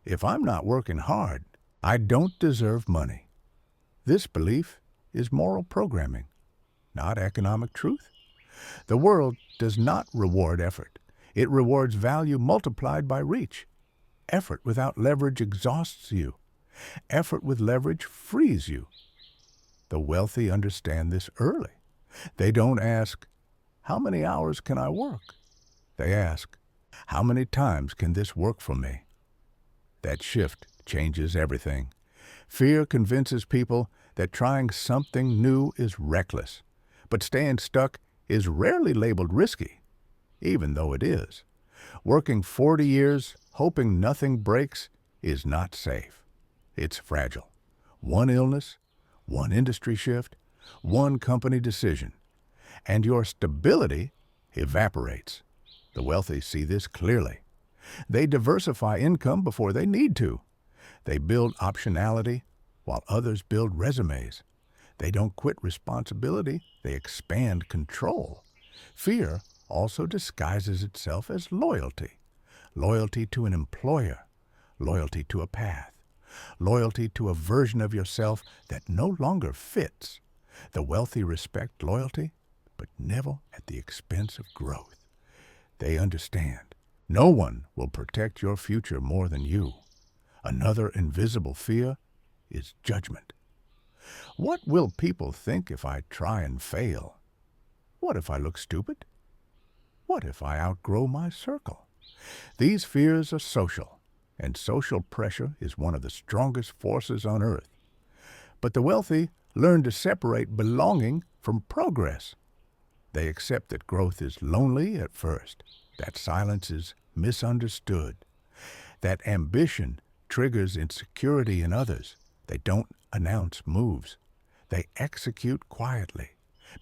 if I'm not working hard, I don't deserve money. This belief is moral programming, not economic truth. The world does not reward effort. It rewards value multiplied by reach. Effort without leverage exhausts you. Effort with leverage frees you. The wealthy understand this early. They don't ask, how many hours can I work? They ask, how many times can this work for me? That shift changes everything. Fear convinces people that trying something new is reckless, but staying stuck is rarely labeled risky, even though it is. Working 40 years, hoping nothing breaks, is not safe. It's fragile. One illness, one industry shift, one company decision, and your stability evaporates. The wealthy see this clearly. They diversify income before they need to. They build optionality while others build resumes. They don't quit responsibility, they expand control. Fear also disguises itself as loyalty. Loyalty to an employer, loyalty to a path, loyalty to a version of yourself that no longer fits. The wealthy respect loyalty, but never at the expense of growth. They understand no one will protect your future more than you. Another invisible fear is judgment. What will people think if I try and fail? What if I look stupid? What if I outgrow my circle? These fears are social, and social pressure is one of the strongest forces on earth. But the wealthy learn to separate belonging from progress. They accept that growth is lonely at first, that silence is misunderstood, that ambition triggers insecurity in others. They don't announce moves. They execute quietly,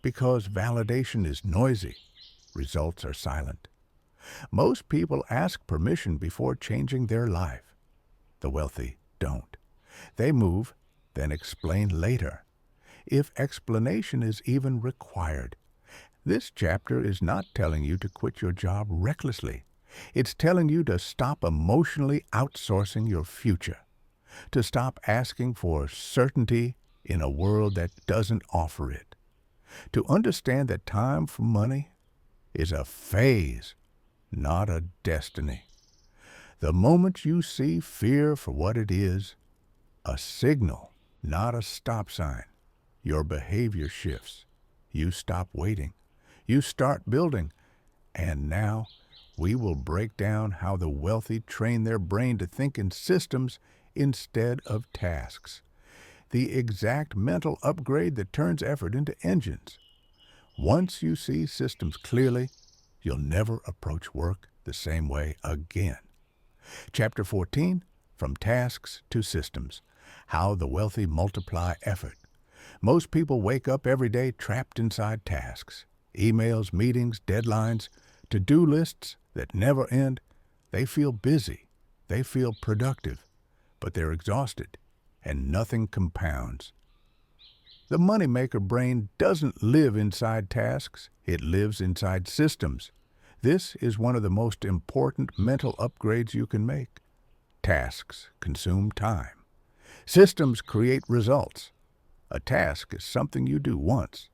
because validation is noisy. Results are silent. Most people ask permission before changing their life. The wealthy don't. They move, then explain later, if explanation is even required. This chapter is not telling you to quit your job recklessly. It's telling you to stop emotionally outsourcing your future, to stop asking for certainty in a world that doesn't offer it, to understand that time for money is a phase, not a destiny. The moment you see fear for what it is, a signal, not a stop sign, your behavior shifts. You stop waiting. You start building. And now we will break down how the wealthy train their brain to think in systems instead of tasks. The exact mental upgrade that turns effort into engines. Once you see systems clearly, you'll never approach work the same way again. Chapter 14, From Tasks to Systems, How the Wealthy Multiply Effort. Most people wake up every day trapped inside tasks. Emails, meetings, deadlines, to-do lists that never end. They feel busy. They feel productive. But they're exhausted, and nothing compounds. The moneymaker brain doesn't live inside tasks. It lives inside systems. This is one of the most important mental upgrades you can make. Tasks consume time. Systems create results. A task is something you do once.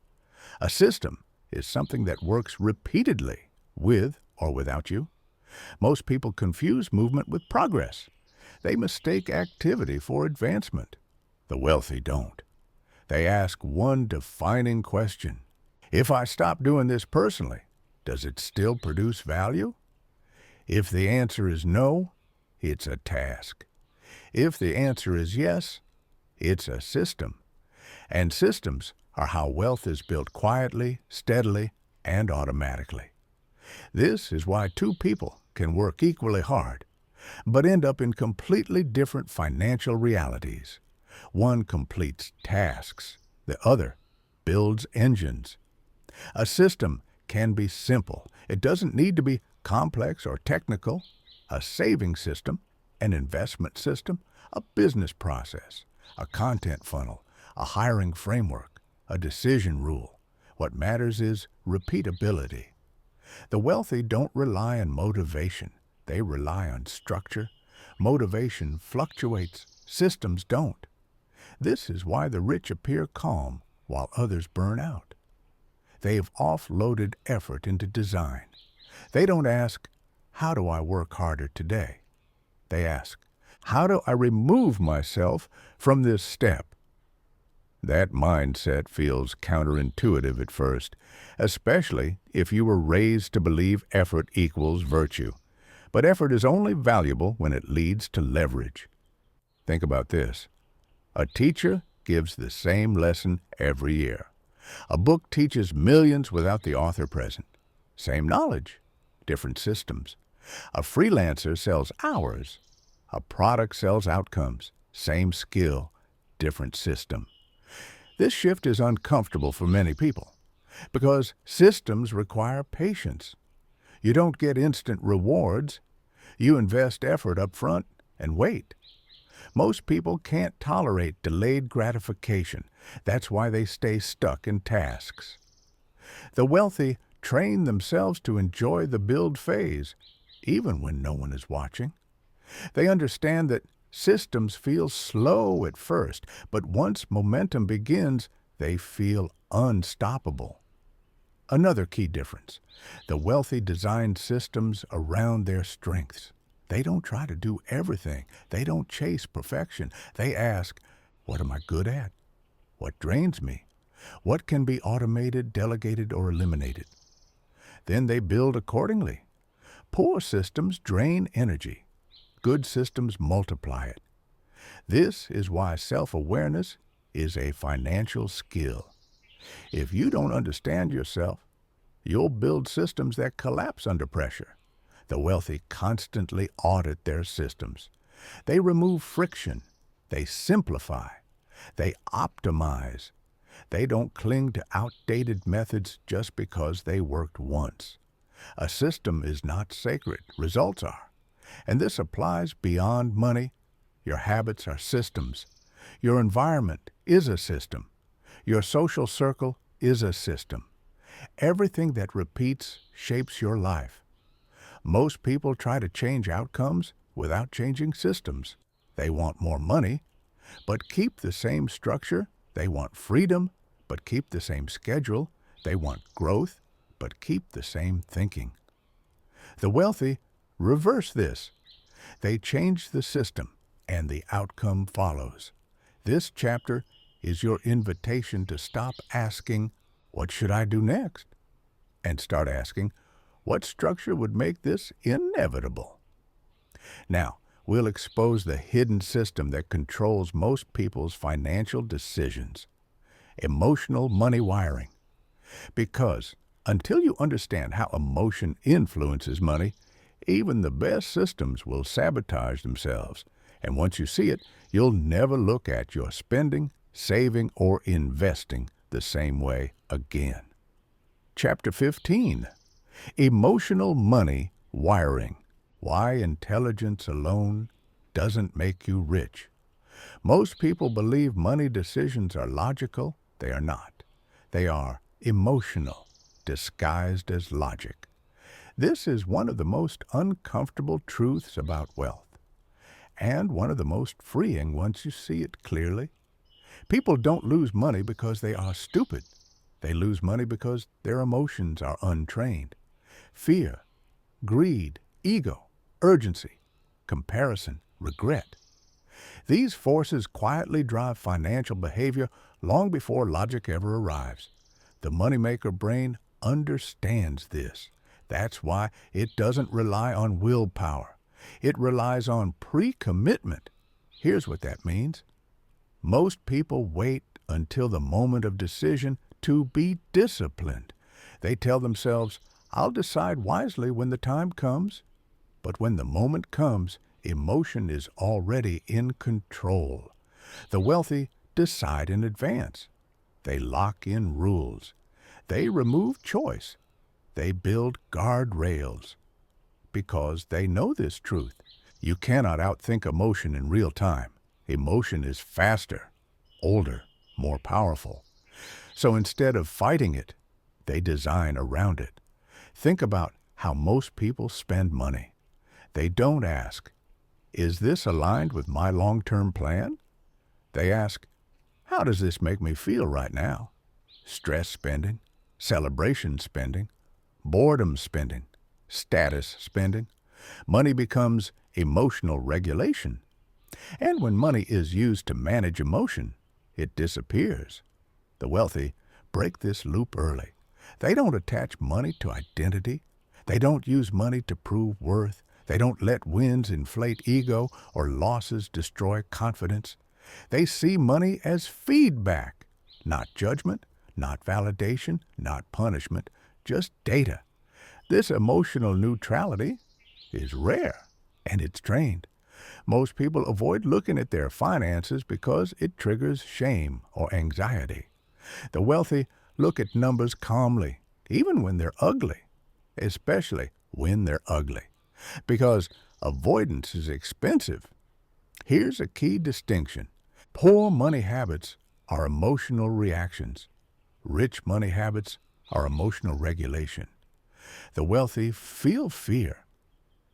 A system is something that works repeatedly, with or without you. Most people confuse movement with progress. They mistake activity for advancement. The wealthy don't. They ask one defining question. If I stop doing this personally, does it still produce value? If the answer is no, it's a task. If the answer is yes, it's a system. And systems are how wealth is built quietly, steadily, and automatically. This is why two people can work equally hard, but end up in completely different financial realities. One completes tasks, the other builds engines. A system can be simple. It doesn't need to be complex or technical. A saving system, an investment system, a business process, a content funnel, a hiring framework, a decision rule. What matters is repeatability. The wealthy don't rely on motivation. They rely on structure. Motivation fluctuates. Systems don't. This is why the rich appear calm while others burn out. They've offloaded effort into design. They don't ask, how do I work harder today? They ask, how do I remove myself from this step? That mindset feels counterintuitive at first, especially if you were raised to believe effort equals virtue. But effort is only valuable when it leads to leverage. Think about this. A teacher gives the same lesson every year. A book teaches millions without the author present. Same knowledge, different systems. A freelancer sells hours. A product sells outcomes. Same skill, different system. This shift is uncomfortable for many people because systems require patience. You don't get instant rewards. You invest effort up front and wait. Most people can't tolerate delayed gratification. That's why they stay stuck in tasks. The wealthy train themselves to enjoy the build phase, even when no one is watching. They understand that systems feel slow at first, but once momentum begins, they feel unstoppable. Another key difference. The wealthy design systems around their strengths. They don't try to do everything. They don't chase perfection. They ask, what am I good at? What drains me? What can be automated, delegated, or eliminated? Then they build accordingly. Poor systems drain energy. Good systems multiply it. This is why self-awareness is a financial skill. If you don't understand yourself, you'll build systems that collapse under pressure. The wealthy constantly audit their systems. They remove friction. They simplify. They optimize. They don't cling to outdated methods just because they worked once. A system is not sacred. Results are. And this applies beyond money. Your habits are systems. Your environment is a system. Your social circle is a system. Everything that repeats shapes your life. Most people try to change outcomes without changing systems. They want more money, but keep the same structure. They want freedom, but keep the same schedule. They want growth, but keep the same thinking. The wealthy reverse this. They change the system, and the outcome follows. This chapter is your invitation to stop asking, what should I do next? And start asking, what structure would make this inevitable? Now, we'll expose the hidden system that controls most people's financial decisions: emotional money wiring. Because until you understand how emotion influences money, even the best systems will sabotage themselves. And once you see it, you'll never look at your spending, saving, or investing the same way again. Chapter 15. Emotional Money Wiring. Why intelligence alone doesn't make you rich. Most people believe money decisions are logical. They are not. They are emotional, disguised as logic. This is one of the most uncomfortable truths about wealth, and one of the most freeing once you see it clearly. People don't lose money because they are stupid. They lose money because their emotions are untrained. Fear, greed, ego, urgency, comparison, regret. These forces quietly drive financial behavior long before logic ever arrives. The moneymaker brain understands this. That's why it doesn't rely on willpower. It relies on pre-commitment. Here's what that means. Most people wait until the moment of decision to be disciplined. They tell themselves, I'll decide wisely when the time comes. But when the moment comes, emotion is already in control. The wealthy decide in advance. They lock in rules. They remove choice. They build guardrails. Because they know this truth. You cannot outthink emotion in real time. Emotion is faster, older, more powerful. So instead of fighting it, they design around it. Think about how most people spend money. They don't ask, is this aligned with my long-term plan? They ask, how does this make me feel right now? Stress spending, celebration spending, boredom spending, status spending. Money becomes emotional regulation. And when money is used to manage emotion, it disappears. The wealthy break this loop early. They don't attach money to identity. They don't use money to prove worth. They don't let wins inflate ego or losses destroy confidence. They see money as feedback, not judgment, not validation, not punishment, just data. This emotional neutrality is rare, and it's trained. Most people avoid looking at their finances because it triggers shame or anxiety. The wealthy look at numbers calmly, even when they're ugly, especially when they're ugly, because avoidance is expensive. Here's a key distinction. Poor money habits are emotional reactions. Rich money habits are emotional regulation. The wealthy feel fear,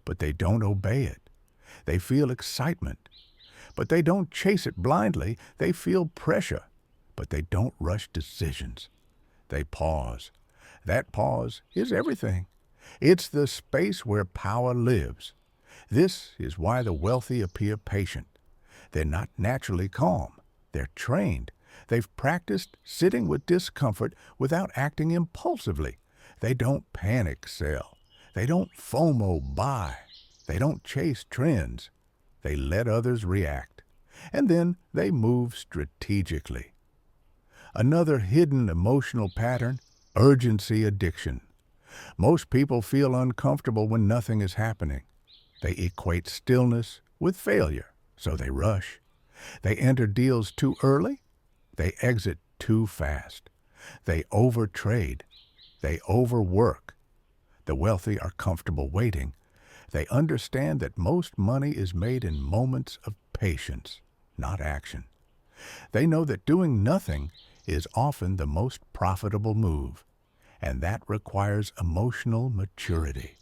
but they don't obey it. They feel excitement, but they don't chase it blindly. They feel pressure, but they don't rush decisions. They pause. That pause is everything. It's the space where power lives. This is why the wealthy appear patient. They're not naturally calm. They're trained. They've practiced sitting with discomfort without acting impulsively. They don't panic sell. They don't FOMO buy. They don't chase trends. They let others react. And then they move strategically. Another hidden emotional pattern, urgency addiction. Most people feel uncomfortable when nothing is happening. They equate stillness with failure, so they rush. They enter deals too early. They exit too fast. They overtrade. They overwork. The wealthy are comfortable waiting. They understand that most money is made in moments of patience, not action. They know that doing nothing is often the most profitable move, and that requires emotional maturity.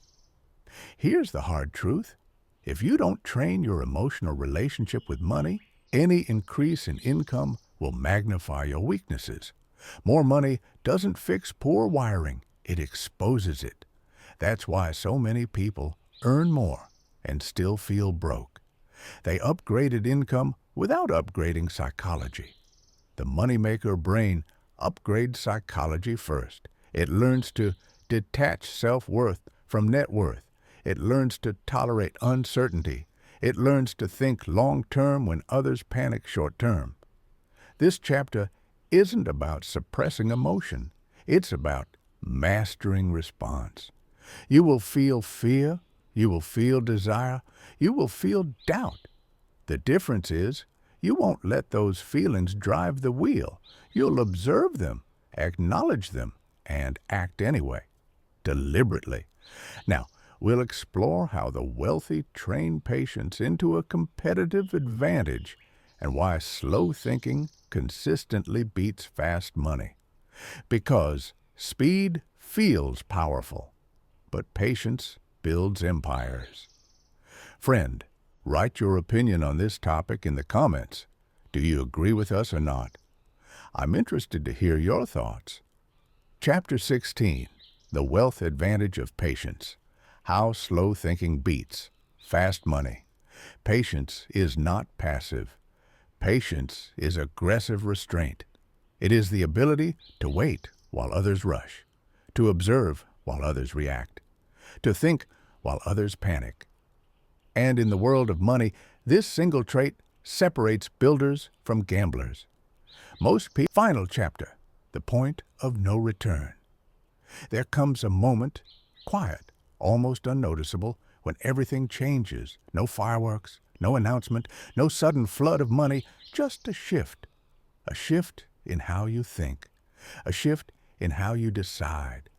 Here's the hard truth. If you don't train your emotional relationship with money, any increase in income will magnify your weaknesses. More money doesn't fix poor wiring, it exposes it. That's why so many people earn more and still feel broke. They upgraded income without upgrading psychology. The moneymaker brain upgrades psychology first. It learns to detach self-worth from net worth. It learns to tolerate uncertainty. It learns to think long-term when others panic short-term. This chapter isn't about suppressing emotion. It's about mastering response. You will feel fear. You will feel desire. You will feel doubt. The difference is you won't let those feelings drive the wheel. You'll observe them, acknowledge them, and act anyway, deliberately. Now, we'll explore how the wealthy train patience into a competitive advantage and why slow thinking consistently beats fast money. Because speed feels powerful, but patience builds empires. Friend, write your opinion on this topic in the comments. Do you agree with us or not? I'm interested to hear your thoughts. Chapter 16, The Wealth Advantage of Patience. How Slow Thinking Beats Fast Money. Patience is not passive. Patience is aggressive restraint. It is the ability to wait while others rush, to observe while others react, to think while others panic. And in the world of money, this single trait separates builders from gamblers. Final chapter, the point of no return. There comes a moment, quiet, almost unnoticeable, when everything changes. No fireworks, no announcement, no sudden flood of money, just a shift. A shift in how you think, a shift in how you decide,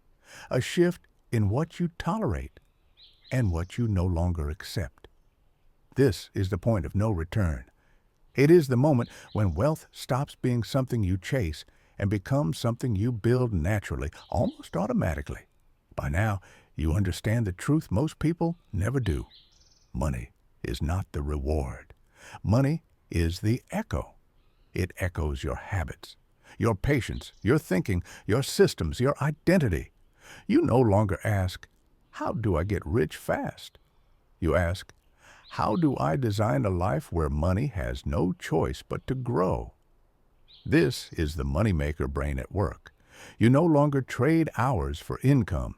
a shift in what you tolerate and what you no longer accept. This is the point of no return. It is the moment when wealth stops being something you chase and becomes something you build naturally, almost automatically. By now, you understand the truth most people never do. Money is not the reward. Money is the echo. It echoes your habits, your patience, your thinking, your systems, your identity. You no longer ask, how do I get rich fast? You ask, how do I design a life where money has no choice but to grow? This is the moneymaker brain at work. You no longer trade hours for income.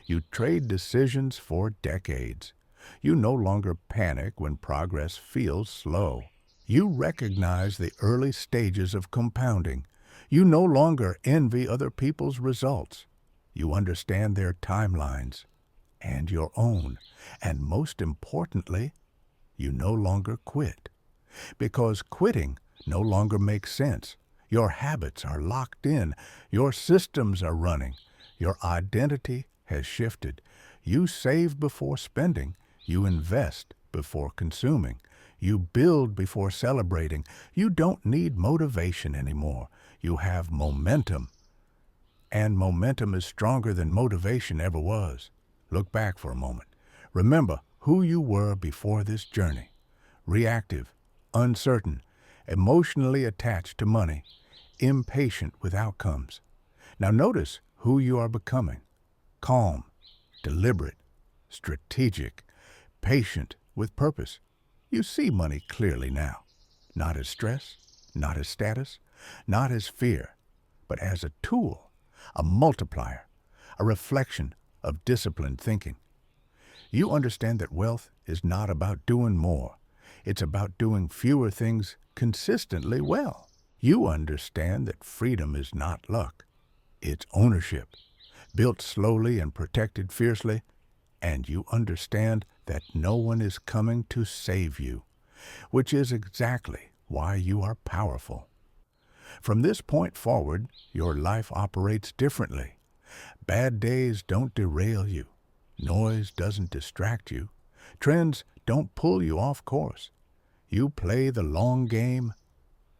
You trade decisions for decades. You no longer panic when progress feels slow. You recognize the early stages of compounding. You no longer envy other people's results. You understand their timelines and your own. And most importantly, you no longer quit. Because quitting no longer makes sense. Your habits are locked in. Your systems are running. Your identity has shifted. You save before spending. You invest before consuming. You build before celebrating. You don't need motivation anymore. You have momentum. And momentum is stronger than motivation ever was. Look back for a moment. Remember who you were before this journey. Reactive, uncertain, emotionally attached to money, impatient with outcomes. Now notice who you are becoming. Calm, deliberate, strategic, patient with purpose. You see money clearly now. Not as stress, not as status, not as fear, but as a tool, a multiplier, a reflection of disciplined thinking. You understand that wealth is not about doing more. It's about doing fewer things consistently well. You understand that freedom is not luck. It's ownership, built slowly and protected fiercely. And you understand that no one is coming to save you, which is exactly why you are powerful. From this point forward, your life operates differently. Bad days don't derail you. Noise doesn't distract you. Trends don't pull you off course. You play the long game,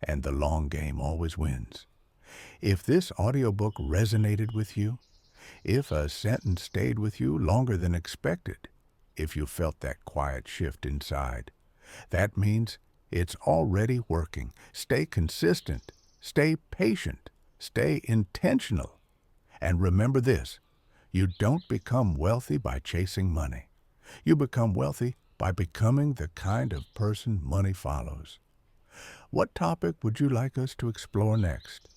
and the long game always wins. If this audiobook resonated with you, if a sentence stayed with you longer than expected, if you felt that quiet shift inside, that means it's already working. Stay consistent, stay patient, stay intentional. And remember this, you don't become wealthy by chasing money. You become wealthy by becoming the kind of person money follows. What topic would you like us to explore next?